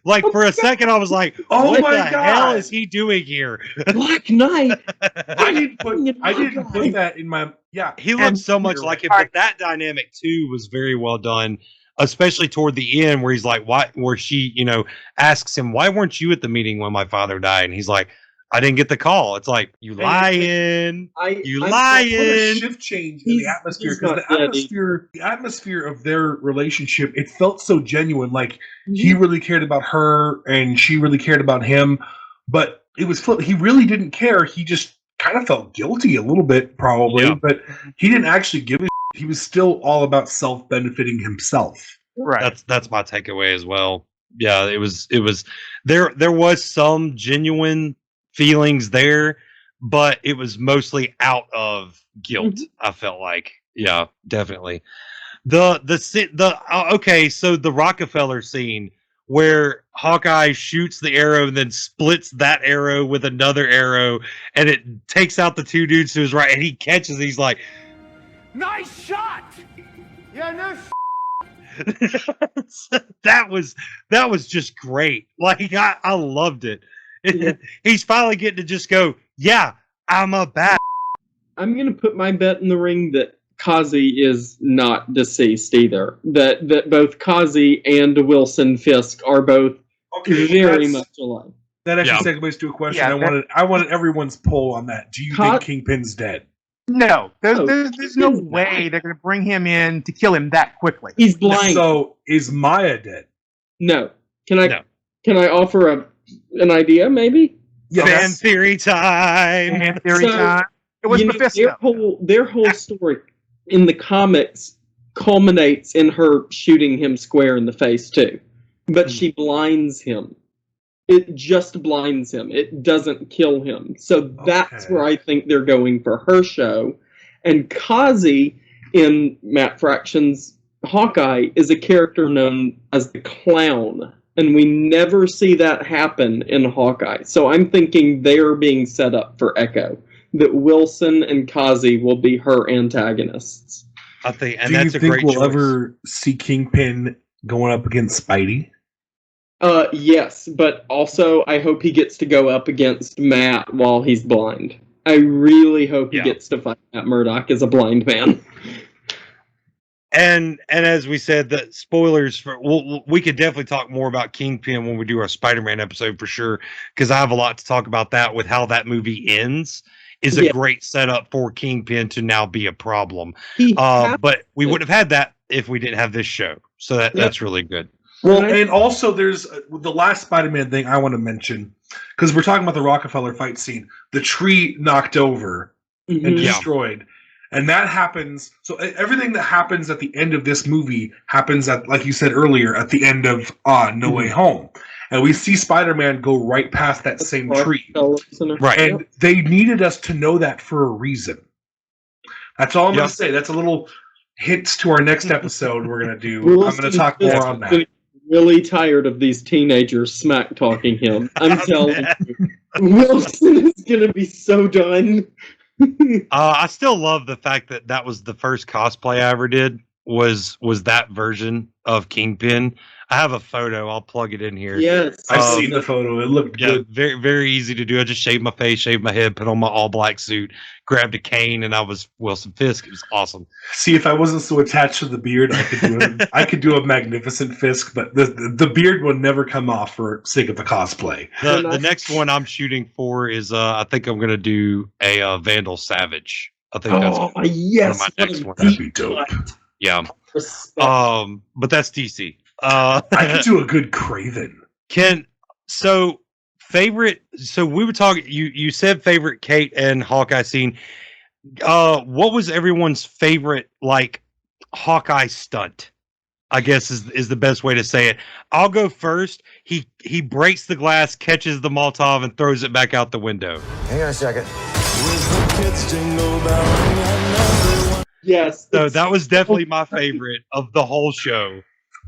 Like for a second, I was like, Oh "What my the hell God. is he doing here?" Black Knight. I didn't put that in my He looked so much like him, but that dynamic too was very well done, especially toward the end where he's like, "Why?" Where she, asks him, "Why weren't you at the meeting when my father died?" And he's like, "I didn't get the call." It's like, you lying. What a shift change in the atmosphere, because the atmosphere of their relationship, it felt so genuine. Like he really cared about her and she really cared about him, but it was he really didn't care. He just kind of felt guilty a little bit, probably, but he didn't actually give a shit. He was still all about self-benefiting himself. Right. That's my takeaway as well. Yeah, it was there was some genuine feelings there, but it was mostly out of guilt. I felt like, yeah, definitely. Okay, so the Rockefeller scene where Hawkeye shoots the arrow and then splits that arrow with another arrow, and it takes out the two dudes to his right, and he catches. He's like, Nice shot! Yeah, no that was just great. Like I loved it. He's finally getting to just go, yeah, I'm a bad. I'm gonna put my bet in the ring that Kazi is not deceased either. That both Kazi and Wilson Fisk are both very much alive. That actually segues to a question. I wanted everyone's poll on that. Do you think Kingpin's dead? No, there's no way they're going to bring him in to kill him that quickly. He's blind. So is Maya dead? No. Can I offer an idea? Maybe. Yes. Fan theory time. Fan theory time. It was Mephisto. Their whole story in the comics culminates in her shooting him square in the face too, but she blinds him. It just blinds him. It doesn't kill him. So that's where I think they're going for her show. And Kazi in Matt Fraction's Hawkeye is a character known as the Clown. And we never see that happen in Hawkeye. So I'm thinking they're being set up for Echo. That Wilson and Kazi will be her antagonists. I think, and Do that's you a think great we'll choice. ever see Kingpin going up against Spidey? Yes, but also I hope he gets to go up against Matt while he's blind. I really hope he gets to fight Matt Murdock as a blind man. And as we said, the spoilers for we could definitely talk more about Kingpin when we do our Spider-Man episode for sure, because I have a lot to talk about that with how that movie ends. Is a great setup for Kingpin to now be a problem. But we wouldn't have had that if we didn't have this show. So that's really good. Well, and also there's the last Spider-Man thing I want to mention, because we're talking about the Rockefeller fight scene. The tree knocked over and destroyed. And that happens. So everything that happens at the end of this movie happens at, like you said earlier, at the end of No Way Home. And we see Spider-Man go right past that same tree. Right. And they needed us to know that for a reason. That's all I'm going to say. That's a little hints to our next episode we're going to do. I'm going to talk more on that. Really tired of these teenagers smack talking him. I'm telling you. Wilson is going to be so done. I still love the fact that was the first cosplay I ever did was that version of Kingpin. I have a photo. I'll plug it in here. Yes, I've seen the photo. It looked good. Very, very easy to do. I just shaved my face, shaved my head, put on my all black suit, grabbed a cane, and I was Wilson Fisk. It was awesome. See, if I wasn't so attached to the beard, I could do a magnificent Fisk, but the beard will never come off for sake of the cosplay. The next one I'm shooting for is I think I'm gonna do a Vandal Savage. I think that's one of my next one. That'd be dope. Yeah. But that's DC. I could do a good Craven. Favorite. So we were talking. You said favorite Kate and Hawkeye scene. What was everyone's favorite Hawkeye stunt? I guess is the best way to say it. I'll go first. He breaks the glass, catches the Molotov, and throws it back out the window. Hang on a second. Yes. So that was definitely my favorite of the whole show.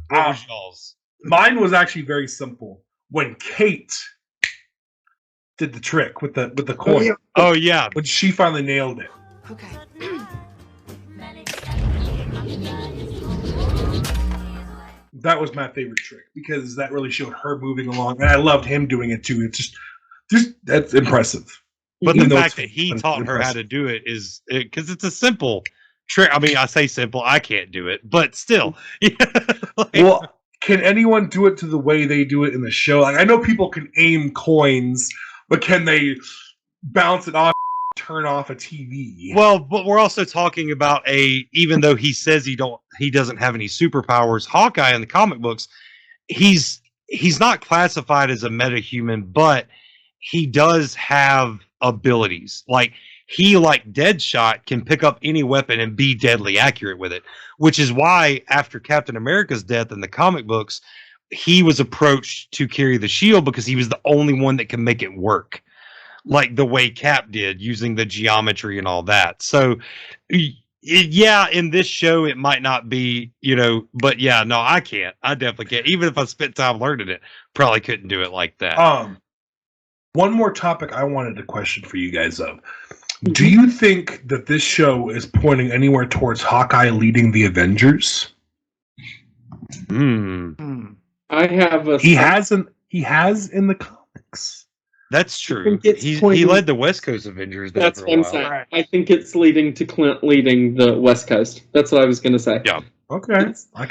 What was y'all's? Mine was actually very simple. When Kate did the trick with the coin. Oh yeah. When she finally nailed it. Okay. that was my favorite trick because that really showed her moving along, and I loved him doing it too. It's just that's impressive. But Even the though fact it's that he taught her how to do it is because it's a simple trick. I mean, I say simple, I can't do it, but still. Well, can anyone do it to the way they do it in the show? Like, I know people can aim coins, but can they bounce it off, turn off a TV? Well, but we're also talking about even though he says he doesn't have any superpowers, Hawkeye in the comic books, he's not classified as a metahuman, but he does have abilities. Like he, like Deadshot, can pick up any weapon and be deadly accurate with it, which is why after Captain America's death in the comic books, he was approached to carry the shield because he was the only one that can make it work like the way Cap did, using the geometry and all that. So yeah, in this show it might not be, but yeah, no, I can't. I definitely can't. Even if I spent time learning it, probably couldn't do it like that. One more topic I wanted to question for you guys of. Do you think that this show is pointing anywhere towards Hawkeye leading the Avengers? I have a. He has in the comics. That's true. He led the West Coast Avengers. That's for what a I'm while. saying. I think it's leading to Clint leading the West Coast. That's what I was going to say. Yeah. Okay. I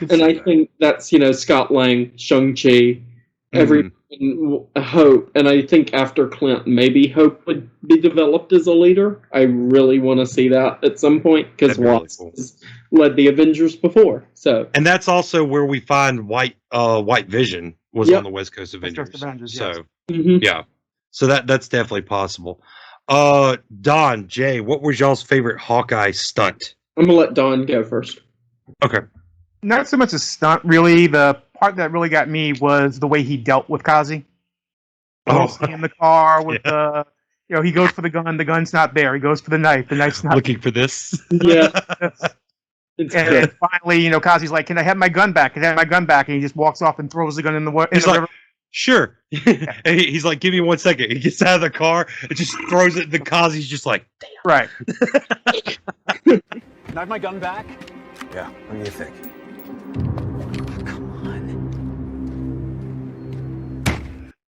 think that's Scott Lang, Shang-Chi, every Hope, and I think after Clint, maybe Hope would be developed as a leader. I really want to see that at some point because Watts has led the Avengers before. So, and that's also where we find White Vision was on the West Coast Avengers. Yeah, so that's definitely possible. Don, Jay, what was y'all's favorite Hawkeye stunt? I'm gonna let Don go first. Okay. Not so much a stunt, really. The part that really got me was the way he dealt with Kazi. In the car with the, he goes for the gun's not there. He goes for the knife's not looking for this. Yeah. And then finally, Kazi's like, "Can I have my gun back? Can I have my gun back?" And he just walks off and throws the gun in the river. Sure. And he's like, "Give me 1 second." He gets out of the car and just throws it. The Kazi's just like, "Damn." Right. Can I have my gun back? Yeah, what do you think?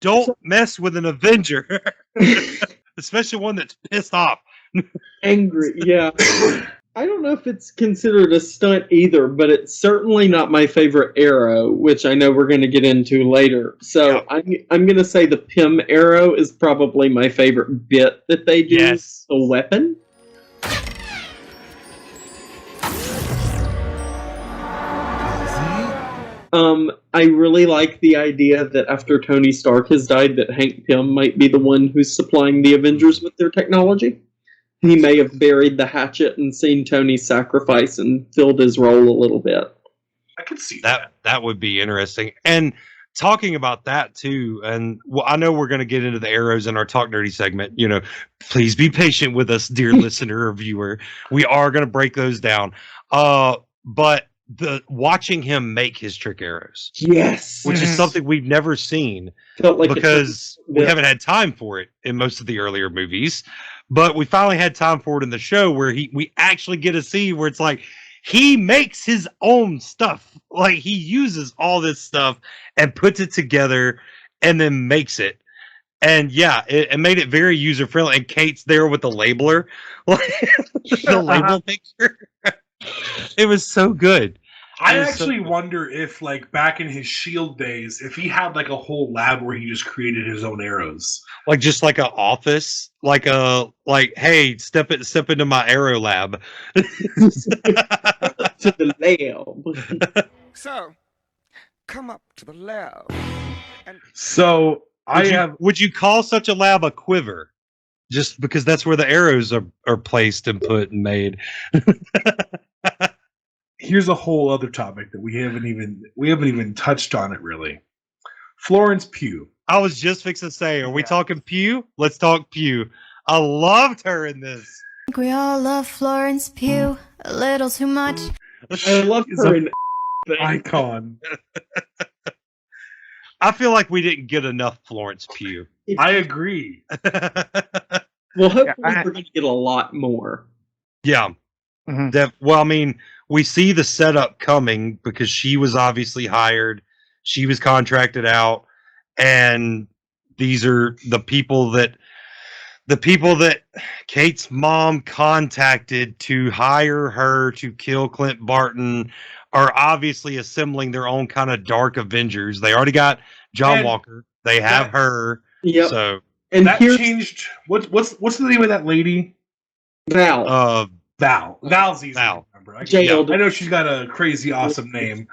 Don't mess with an Avenger, especially one that's pissed off. Angry, yeah. I don't know if it's considered a stunt either, but it's certainly not my favorite arrow, which I know we're going to get into later. So I'm going to say the Pym arrow is probably my favorite bit that they do. Yes. The weapon. I really like the idea that after Tony Stark has died, that Hank Pym might be the one who's supplying the Avengers with their technology. He may have buried the hatchet and seen Tony's sacrifice and filled his role a little bit. I could see that. That would be interesting. And talking about that too, and I know we're going to get into the arrows in our Talk Nerdy segment. Please be patient with us, dear listener or viewer. We are going to break those down. But watching him make his trick arrows, yes, which is something we've never seen, because we haven't had time for it in most of the earlier movies, but we finally had time for it in the show where we actually get to see where it's like he makes his own stuff, like he uses all this stuff and puts it together and then makes it. And yeah, it made it very user friendly. And Kate's there with the labeler, the label picture. It was so good. I actually wonder if, like, back in his Shield days, if he had like a whole lab where he just created his own arrows, like just like an office, like hey, step into my arrow lab. To the lab. So, come up to the lab. So would you call such a lab a quiver? Just because that's where the arrows are placed and put and made. Here's a whole other topic that we haven't even touched on it really. Florence Pugh. I was just fixing to say, are we talking Pugh? Let's talk Pugh. I loved her in this. I think we all love Florence Pugh a little too much. I love her in icon. I feel like we didn't get enough Florence Pugh. I agree. Well, hopefully we're going to get a lot more. Yeah. Mm-hmm. Well, I mean, we see the setup coming because she was obviously hired, she was contracted out, and these are the people that Kate's mom contacted to hire her to kill Clint Barton are obviously assembling their own kind of dark Avengers. They already got John Walker. They have her. Yep. So and that changed. What's the name of that lady? Val. Val's easy to remember. I know she's got a crazy awesome name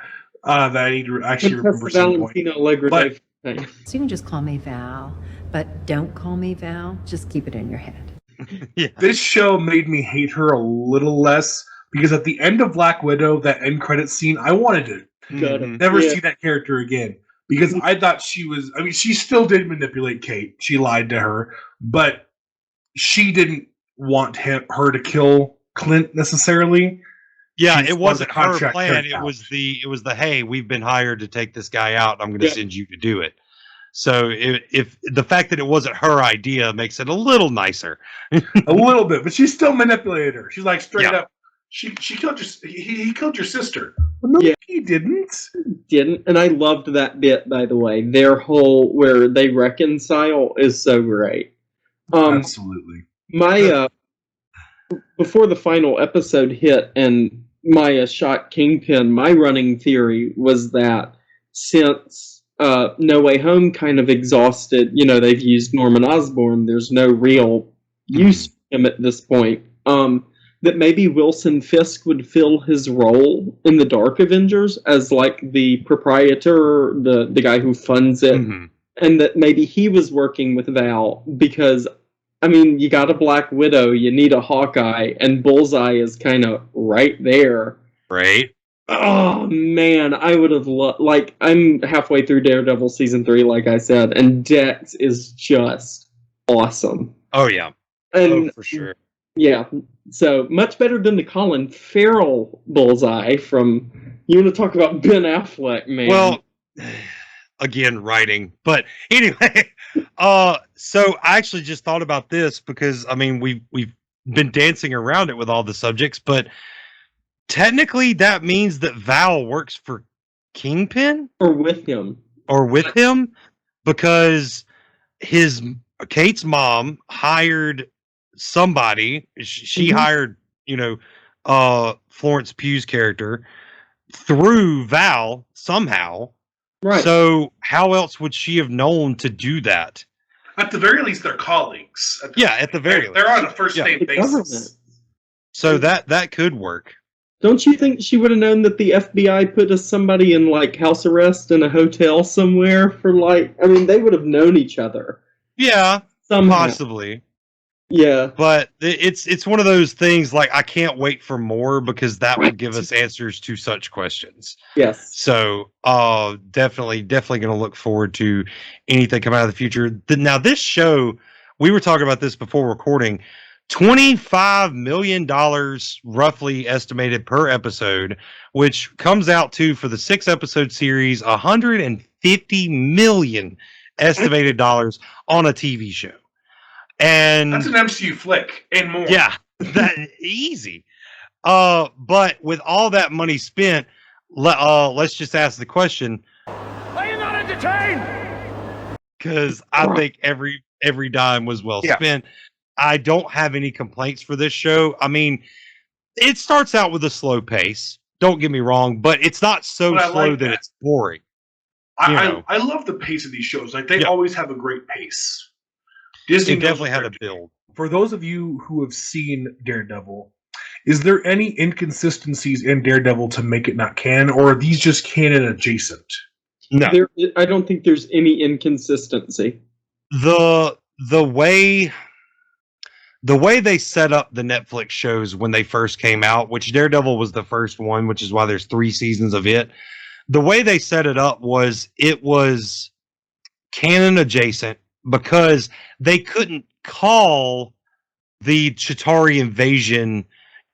that I need to actually remember some point. But So you can just call me Val, but don't call me Val. Just keep it in your head. This show made me hate her a little less because at the end of Black Widow, that end credit scene, I wanted to never see that character again because I thought she was. I mean, she still did manipulate Kate. She lied to her, but she didn't want her to kill Clint necessarily. Yeah, it wasn't her plan. It was the hey, we've been hired to take this guy out. I'm going to send you to do it. So if the fact that it wasn't her idea makes it a little nicer, a little bit, but she still manipulated her. She's like straight up. She killed he killed your sister. Well, no, he didn't. And I loved that bit, by the way. Their whole where they reconcile is so great. Absolutely. My before the final episode hit and Maya shot Kingpin, my running theory was that since No Way Home kind of exhausted, they've used Norman Osborn, there's no real use for him at this point, that maybe Wilson Fisk would fill his role in the Dark Avengers as like the proprietor, the guy who funds it, and that maybe he was working with Val because I mean, you got a Black Widow, you need a Hawkeye, and Bullseye is kind of right there. Right. Oh, man, I would have loved... Like, I'm halfway through Daredevil Season 3, like I said, and Dex is just awesome. Oh, yeah. And, for sure. Yeah, so much better than the Colin Farrell Bullseye from... You want to talk about Ben Affleck, man. Well, again, writing. But anyway... So I actually just thought about this because I mean we've been dancing around it with all the subjects, but technically that means that Val works for Kingpin or with him because Kate's mom hired somebody. She hired Florence Pugh's character through Val somehow. Right. So how else would she have known to do that? At the very least, they're colleagues. At the very least. They're on a first name basis. So that could work. Don't you think she would have known that the FBI put somebody in like house arrest in a hotel somewhere for they would have known each other. Yeah, somehow. Possibly. Yeah. But it's one of those things like I can't wait for more because that would give us answers to such questions. Yes. So definitely going to look forward to anything come out of the future. Now this show, we were talking about this before recording, $25 million roughly estimated per episode, which comes out to, for the 6-episode series, $150 million estimated dollars on a TV show. And that's an MCU flick and more. Yeah, that easy. But with all that money spent, let's just ask the question: are you not entertained? Because I think every dime was well spent. I don't have any complaints for this show. I mean, it starts out with a slow pace. Don't get me wrong, but it's not so slow that it's boring. I love the pace of these shows. Like they always have a great pace. Disney definitely had a build. For those of you who have seen Daredevil, is there any inconsistencies in Daredevil to make it not canon, or are these just canon adjacent? No, I don't think there's any inconsistency. The way they set up the Netflix shows when they first came out, which Daredevil was the first one, which is why there's 3 seasons of it. The way they set it up was canon adjacent, because they couldn't call the Chitauri invasion,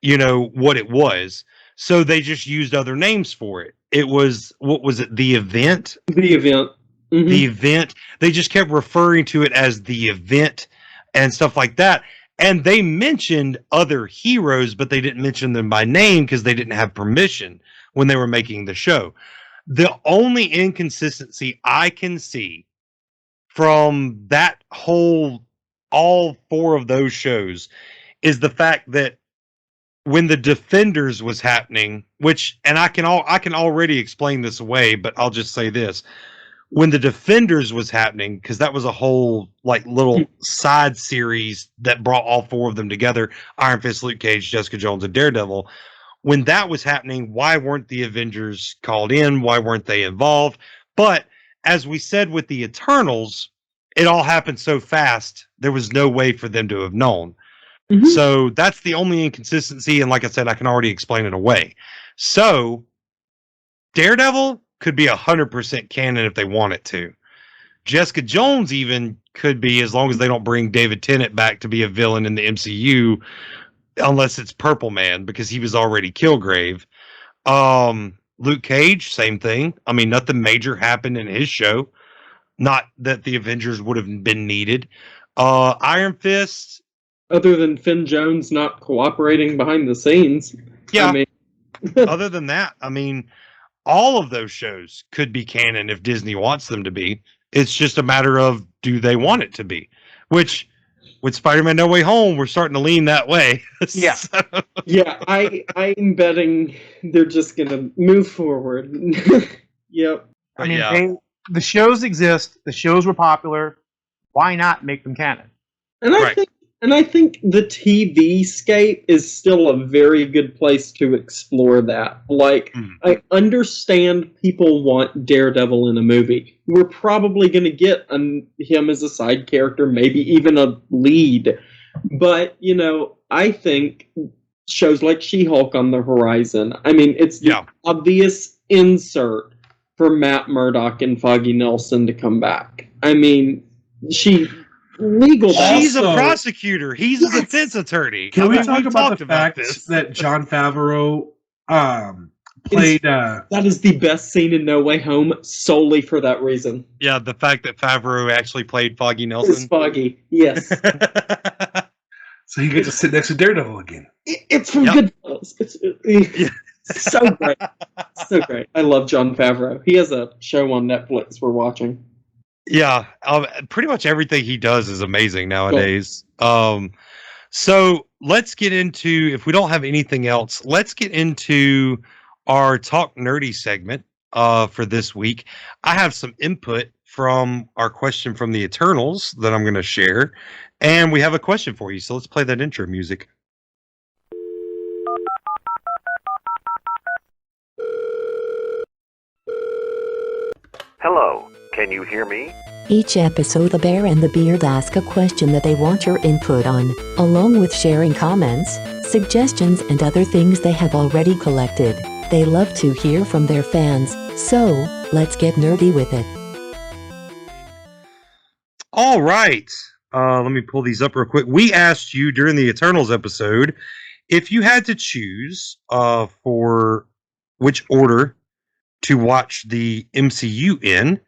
what it was. So they just used other names for it. It was, what was it? The Event? The Event. The Event. They just kept referring to it as the Event and stuff like that. And they mentioned other heroes, but they didn't mention them by name because they didn't have permission when they were making the show. The only inconsistency I can see from that whole, all four of those shows, is the fact that when the Defenders was happening, which, and I can already explain this away, but I'll just say this. When the Defenders was happening, because that was a whole like little side series that brought all four of them together, Iron Fist, Luke Cage, Jessica Jones, and Daredevil. When that was happening, why weren't the Avengers called in? Why weren't they involved? But as we said with the Eternals, it all happened so fast, there was no way for them to have known. Mm-hmm. So that's the only inconsistency, and like I said, I can already explain it away. So Daredevil could be 100% canon if they want it to. Jessica Jones even could be, as long as they don't bring David Tennant back to be a villain in the MCU, unless it's Purple Man, because he was already Killgrave. Luke Cage, same thing. I mean, nothing major happened in his show. Not that the Avengers would have been needed. Iron Fist, other than Finn Jones not cooperating behind the scenes. Yeah. I mean, other than that, I mean, all of those shows could be canon if Disney wants them to be. It's just a matter of, do they want it to be? Which, with Spider-Man No Way Home, we're starting to lean that way. Yeah. So. Yeah, I'm betting they're just going to move forward. Yep. I mean, the shows exist. The shows were popular. Why not make them canon? And I think the TV scape is still a very good place to explore that. Like, I understand people want Daredevil in a movie. We're probably going to get him as a side character, maybe even a lead. But, you know, I think shows like She-Hulk on the horizon. I mean, it's the obvious insert for Matt Murdock and Foggy Nelson to come back. I mean, she's a prosecutor. He's a defense attorney. Can we talk about the fact that Jon Favreau played... that is the best scene in No Way Home solely for that reason. Yeah, the fact that Favreau actually played Foggy Nelson. It's Foggy, yes. So he gets to sit next to Daredevil again. It's from Goodfellas. It's so great. So great. I love Jon Favreau. He has a show on Netflix we're watching. Yeah, pretty much everything he does is amazing nowadays. So let's get into, if we don't have anything else, let's get into our Talk Nerdy segment for this week. I have some input from our question from the Eternals that I'm going to share, and we have a question for you. So let's play that intro music. Hello, can you hear me? Each episode, the Bear and the Beard ask a question that they want your input on, along with sharing comments, suggestions, and other things they have already collected. They love to hear from their fans, so let's get nerdy with it. All right. Let me pull these up real quick. We asked you during the Eternals episode if you had to choose for which order to watch the MCU in.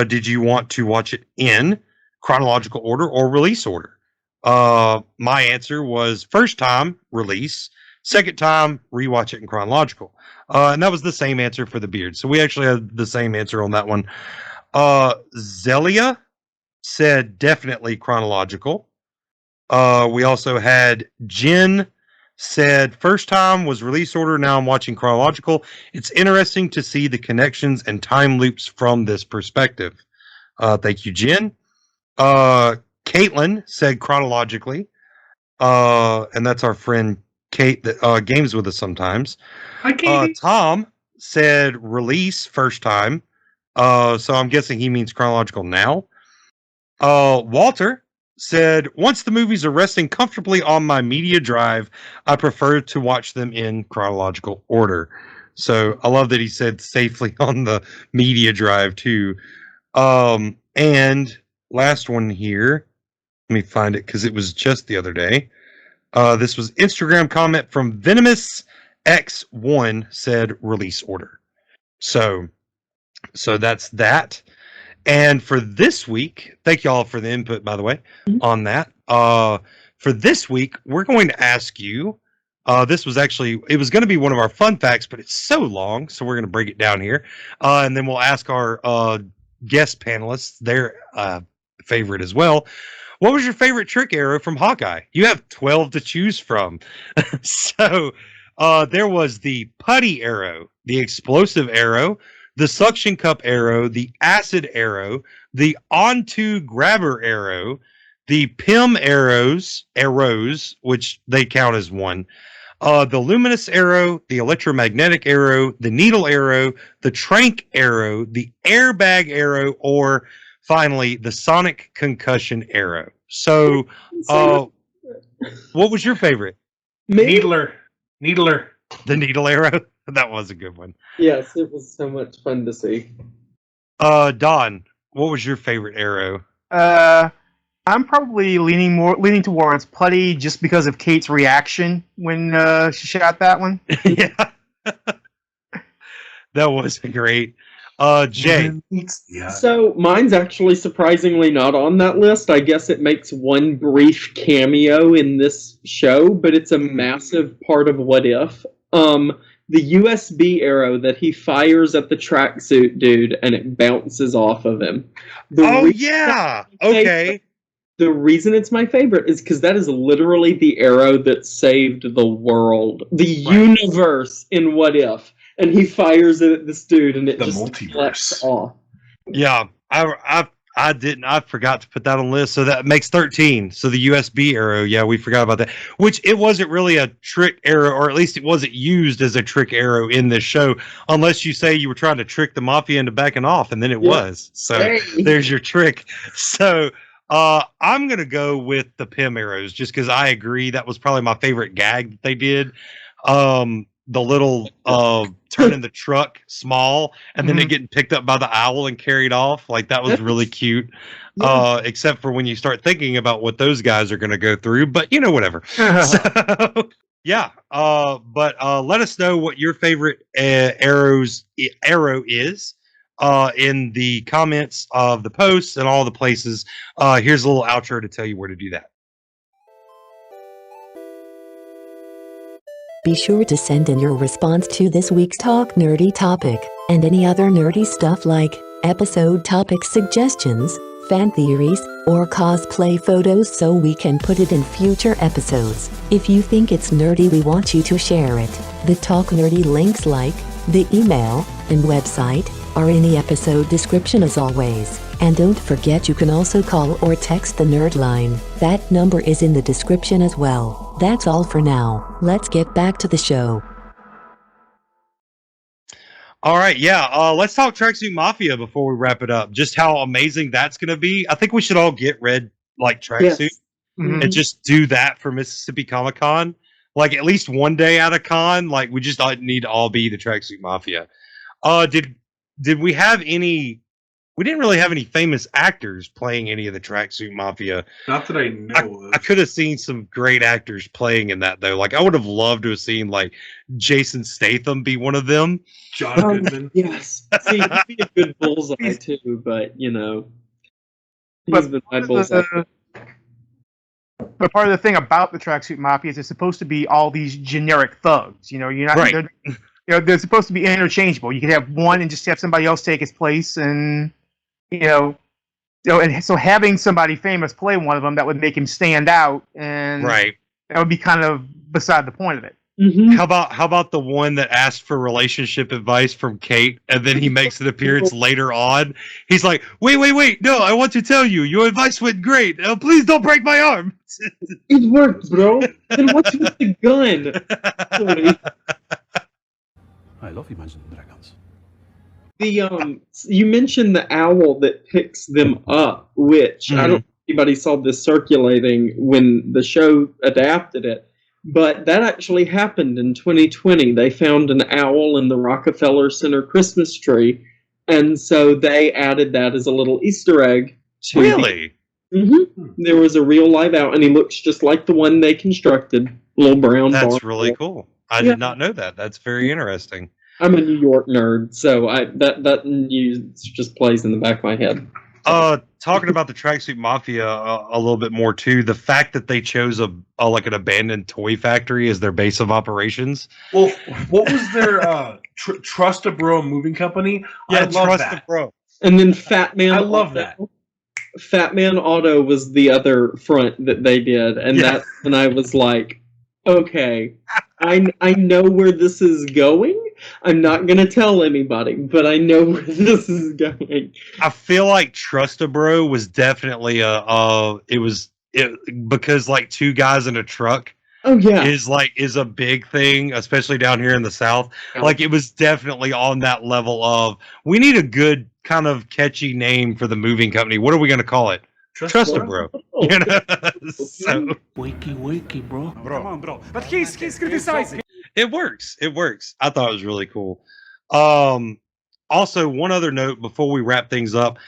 Did you want to watch it in chronological order or release order? My answer was first time release, second time rewatch it in chronological. And that was the same answer for the Beard. So we actually had the same answer on that one. Zelia said definitely chronological. We also had Jen said first time was release order. Now I'm watching chronological. It's interesting to see the connections and time loops from this perspective. Thank you, Jen. Caitlin said chronologically. And that's our friend Kate that games with us sometimes. Hi, Katie. Tom said release first time. So I'm guessing he means chronological now. Walter said, once the movies are resting comfortably on my media drive, I prefer to watch them in chronological order. So I love that he said safely on the media drive too. And last one here, let me find it because it was just the other day. This was Instagram comment from Venomous X1 said release order. So that's that. And for this week, thank y'all for the input, by the way, on that. For this week, we're going to ask you. This was actually, it was going to be one of our fun facts, but it's so long, so we're going to break it down here. And then we'll ask our guest panelists their favorite as well. What was your favorite trick arrow from Hawkeye? You have 12 to choose from. So there was the putty arrow, the explosive arrow, the suction cup arrow, the acid arrow, the onto grabber arrow, the Pym arrows, which they count as one, the luminous arrow, the electromagnetic arrow, the needle arrow, the trank arrow, the airbag arrow, or finally the sonic concussion arrow. So, what was your favorite? Needler. The needle arrow. That was a good one. Yes, it was so much fun to see. Don, what was your favorite arrow? I'm probably leaning towards putty just because of Kate's reaction when she shot that one. Yeah, that was great. Jay. So mine's actually surprisingly not on that list. I guess it makes one brief cameo in this show, but it's a massive part of What If. The USB arrow that he fires at the tracksuit dude and it bounces off of him. Okay. The reason it's my favorite is because that is literally the arrow that saved the world, the universe in What If. And he fires it at this dude, and it just flips off. Yeah, I forgot to put that on the list, so that makes 13. So the USB arrow, yeah, we forgot about that. Which it wasn't really a trick arrow, or at least it wasn't used as a trick arrow in this show, unless you say you were trying to trick the mafia into backing off, and then it was. So there's your trick. So I'm gonna go with the Pym arrows, just because I agree that was probably my favorite gag that they did. The little turning the truck small and then it getting picked up by the owl and carried off, like that was really cute. Except for when you start thinking about what those guys are going to go through, but whatever. So yeah, but let us know what your favorite arrow is in the comments of the posts and all the places. Here's a little outro to tell you where to do that. Be sure to send in your response to this week's Talk Nerdy topic, and any other nerdy stuff like episode topic suggestions, fan theories, or cosplay photos so we can put it in future episodes. If you think it's nerdy, we want you to share it. The Talk Nerdy links like the email and website are in the episode description as always. And don't forget you can also call or text the Nerd line. That number is in the description as well. That's all for now. Let's get back to the show. All right, yeah. Let's talk Tracksuit Mafia before we wrap it up. Just how amazing that's going to be. I think we should all get red tracksuit and just do that for Mississippi Comic Con. Like at least one day at a con. Like we just need to all be the Tracksuit Mafia. Did we have any? We didn't really have any famous actors playing any of the Tracksuit Mafia. Not that I know of. I could have seen some great actors playing in that, though. Like, I would have loved to have seen, like, Jason Statham be one of them. John Goodman. Yes. See, he'd be a good Bullseye, too, but, he's been my Bullseye. But part of the thing about the Tracksuit Mafia is it's supposed to be all these generic thugs. You're not... Right. They're supposed to be interchangeable. You could have one and just have somebody else take his place, and... and so having somebody famous play one of them, that would make him stand out, and that would be kind of beside the point of it. Mm-hmm. How about the one that asked for relationship advice from Kate, and then he makes an appearance later on? He's like, wait, no, I want to tell you, your advice went great. Please don't break my arm. It worked, bro. Then what's with the gun? I love Imagine Dragons. You mentioned the owl that picks them up, which I don't know if anybody saw this circulating when the show adapted it, but that actually happened in 2020. They found an owl in the Rockefeller Center Christmas tree, and so they added that as a little Easter egg to Really? There was a real live owl, and he looks just like the one they constructed, little brown. That's really cool. I did not know that. That's very interesting. I'm a New York nerd, so that news just plays in the back of my head. Talking about the Tracksuit Mafia a little bit more too. The fact that they chose a like an abandoned toy factory as their base of operations. Well, what was their Trust a Bro moving company? Yeah, I love Trust that. a Bro. And then Fat Man. I love that. Fat Man Auto was the other front that they did, and that's when I was like, okay, I know where this is going. I'm not gonna tell anybody, but I know where this is going. I feel like Trust a Bro was definitely because like two guys in a truck. Oh yeah, is a big thing, especially down here in the South. Like it was definitely on that level of we need a good kind of catchy name for the moving company. What are we going to call it? Trust a Bro. You know? So Wakey, bro. Come on, bro. But he's criticizing. it works. It works. I thought it was really cool. Also, one other note before we wrap things up.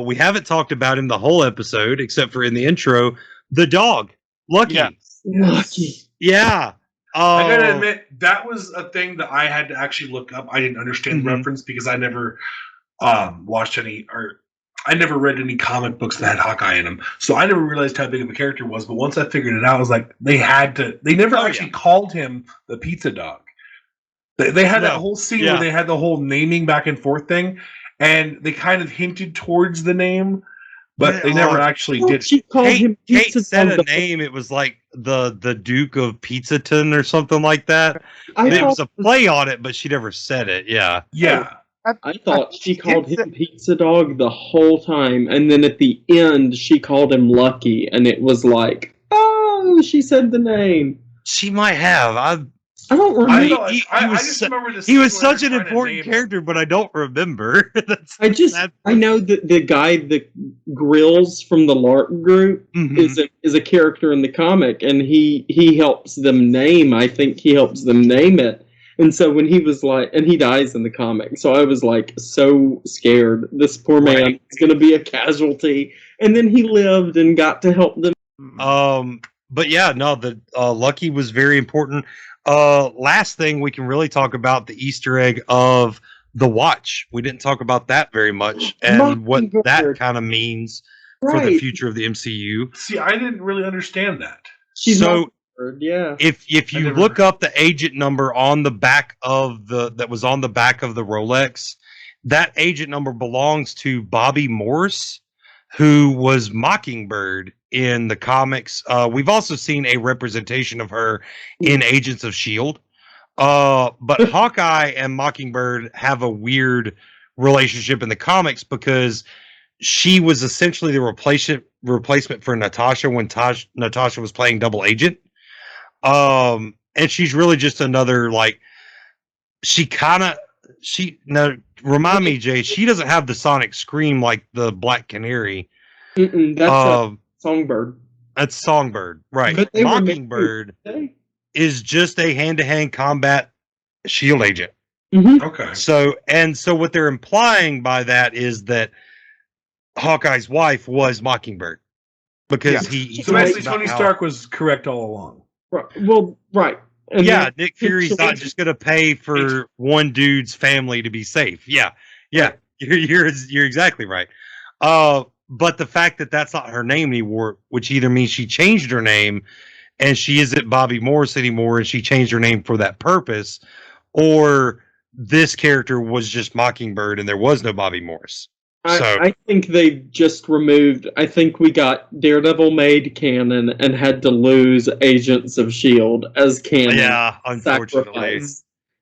We haven't talked about him the whole episode, except for in the intro, the dog, Lucky. Yeah. Lucky. Yeah. I gotta admit, that was a thing that I had to actually look up. I didn't understand the reference because I never watched any, or I never read any comic books that had Hawkeye in them. So I never realized how big of a character he was. But once I figured it out, I was like, they never actually called him the pizza dog. They had that whole scene where they had the whole naming back and forth thing, and they kind of hinted towards the name, but they never actually did. She called him Kate said a name. It was like the Duke of Pizzaton or something like that. It was a play on it, but she never said it. Yeah. Yeah. I thought she called him Pizza Dog the whole time, and then at the end she called him Lucky, and it was like, oh, she said the name. She might have. I don't remember. He was such an important character, but I don't remember. I know that the guy that Grills from the Lark Group is a character in the comic, and he helps them name. I think he helps them name it. And so when he was like, and he dies in the comic, so I was like so scared. This poor man is going to be a casualty, and then he lived and got to help them. But yeah, no, the Lucky was very important. Last thing we can really talk about the Easter egg of the watch. We didn't talk about that very much, and what that kind of means for the future of the MCU. See, I didn't really understand that. If you look up the agent number on the back of that was on the back of the Rolex, that agent number belongs to Bobby Morse, who was Mockingbird in the comics. We've also seen a representation of her in Agents of S.H.I.E.L.D. But Hawkeye and Mockingbird have a weird relationship in the comics because she was essentially the replacement for Natasha when Natasha was playing double agent. And she's really just another, like, remind me, Jay, she doesn't have the sonic scream like the Black Canary. That's Songbird. That's Songbird, right. But Mockingbird is just a hand-to-hand combat S.H.I.E.L.D. agent. Okay. So what they're implying by that is that Hawkeye's wife was Mockingbird. Because he so basically Tony Stark was correct all along. Right. And Nick Fury's not just going to pay for one dude's family to be safe. Yeah. You're exactly right. But the fact that that's not her name anymore, which either means she changed her name and she isn't Bobby Morse anymore and she changed her name for that purpose, or this character was just Mockingbird and there was no Bobby Morse. I think they just removed. I think we got Daredevil made canon and had to lose Agents of S.H.I.E.L.D. as canon. Yeah, unfortunately.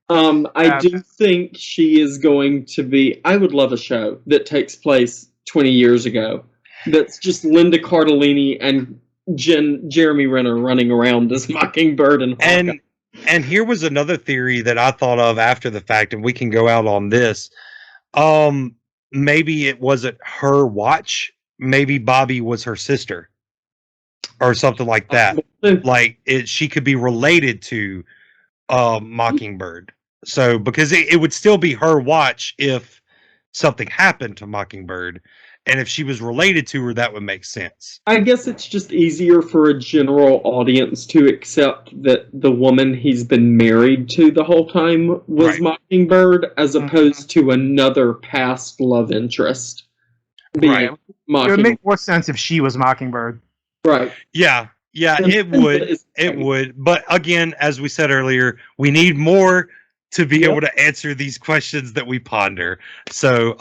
I do think she is going to be. I would love a show that takes place 20 years ago. That's just Linda Cardellini and Jeremy Renner running around as Mockingbird and Hawkeye. And here was another theory that I thought of after the fact, and we can go out on this. Maybe it wasn't her watch. Maybe Bobby was her sister or something like that. Like she could be related to Mockingbird. So because it would still be her watch if something happened to Mockingbird. And if she was related to her, that would make sense. I guess it's just easier for a general audience to accept that the woman he's been married to the whole time was Mockingbird, as opposed to another past love interest. be Right. It would Mockingbird. make more sense if she was Mockingbird. Right. Yeah, it would. It would. But again, as we said earlier, we need more to be able to answer these questions that we ponder. So,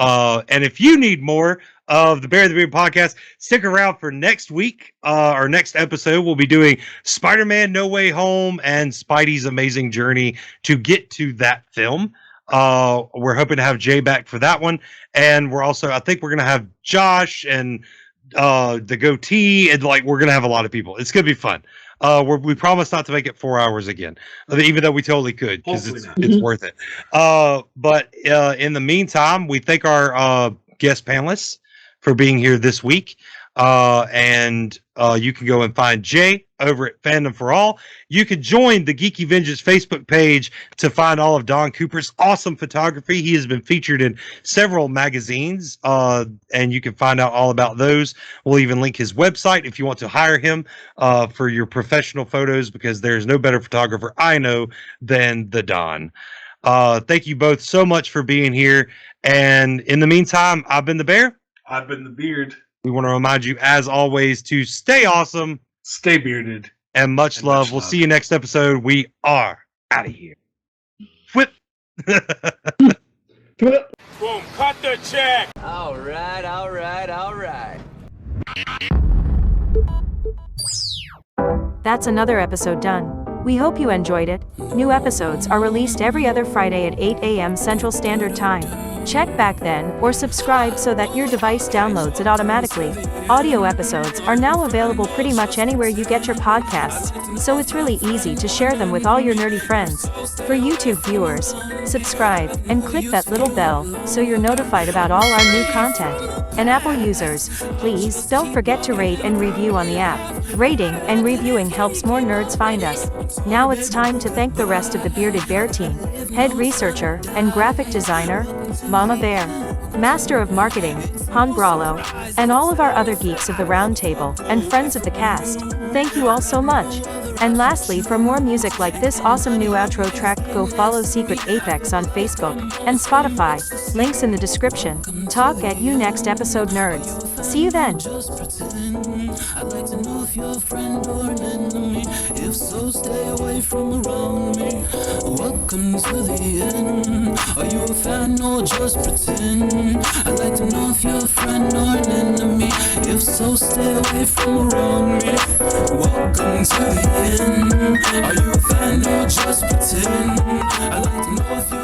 and if you need more of the Bear and the Beard podcast, stick around for next week. Our next episode, we'll be doing Spider-Man No Way Home and Spidey's amazing journey to get to that film. We're hoping to have Jay back for that one. And we're also, I think we're going to have Josh and the goatee, and like we're gonna have a lot of people. It's gonna be fun. We promise not to make it 4 hours again, even though we totally could, because it's worth it. But in the meantime, we thank our guest panelists for being here this week. And you can go and find Jay over at Fandom for All. You can join the Geeky Vengeance Facebook page to find all of Don Cooper's awesome photography. He has been featured in several magazines, and you can find out all about those. We'll even link his website if you want to hire him for your professional photos, because there's no better photographer I know than the Don. Thank you both so much for being here. And in the meantime, I've been the Bear. I've been the Beard. We want to remind you, as always, to stay awesome, stay bearded, and much love. We'll see you next episode. We are out of here. Whip. Boom, cut the check. All right. That's another episode done. We hope you enjoyed it. New episodes are released every other Friday at 8 a.m. Central Standard Time. Check back then, or subscribe so that your device downloads it automatically. Audio episodes are now available pretty much anywhere you get your podcasts, so it's really easy to share them with all your nerdy friends. For YouTube viewers, subscribe and click that little bell so you're notified about all our new content. And Apple users, please don't forget to rate and review on the app. Rating and reviewing helps more nerds find us. Now it's time to thank the rest of the Bearded Bear team. Head researcher and graphic designer, Mama Bear. Master of Marketing, Han Bralo. And all of our other geeks of the round table and friends of the cast. Thank you all so much. And lastly, for more music like this awesome new outro track, go follow Secret Apex on Facebook and Spotify. Links in the description. Talk at you next episode, nerds. See you then. I'd like to know if you're a friend or an enemy. If so, stay away from around me. Welcome to the end. Are you a fan or just pretend? I'd like to know if you're a friend or an enemy. If so, stay away from around me. Welcome to the end. Are you a fan or just pretend? I'd like to know if you're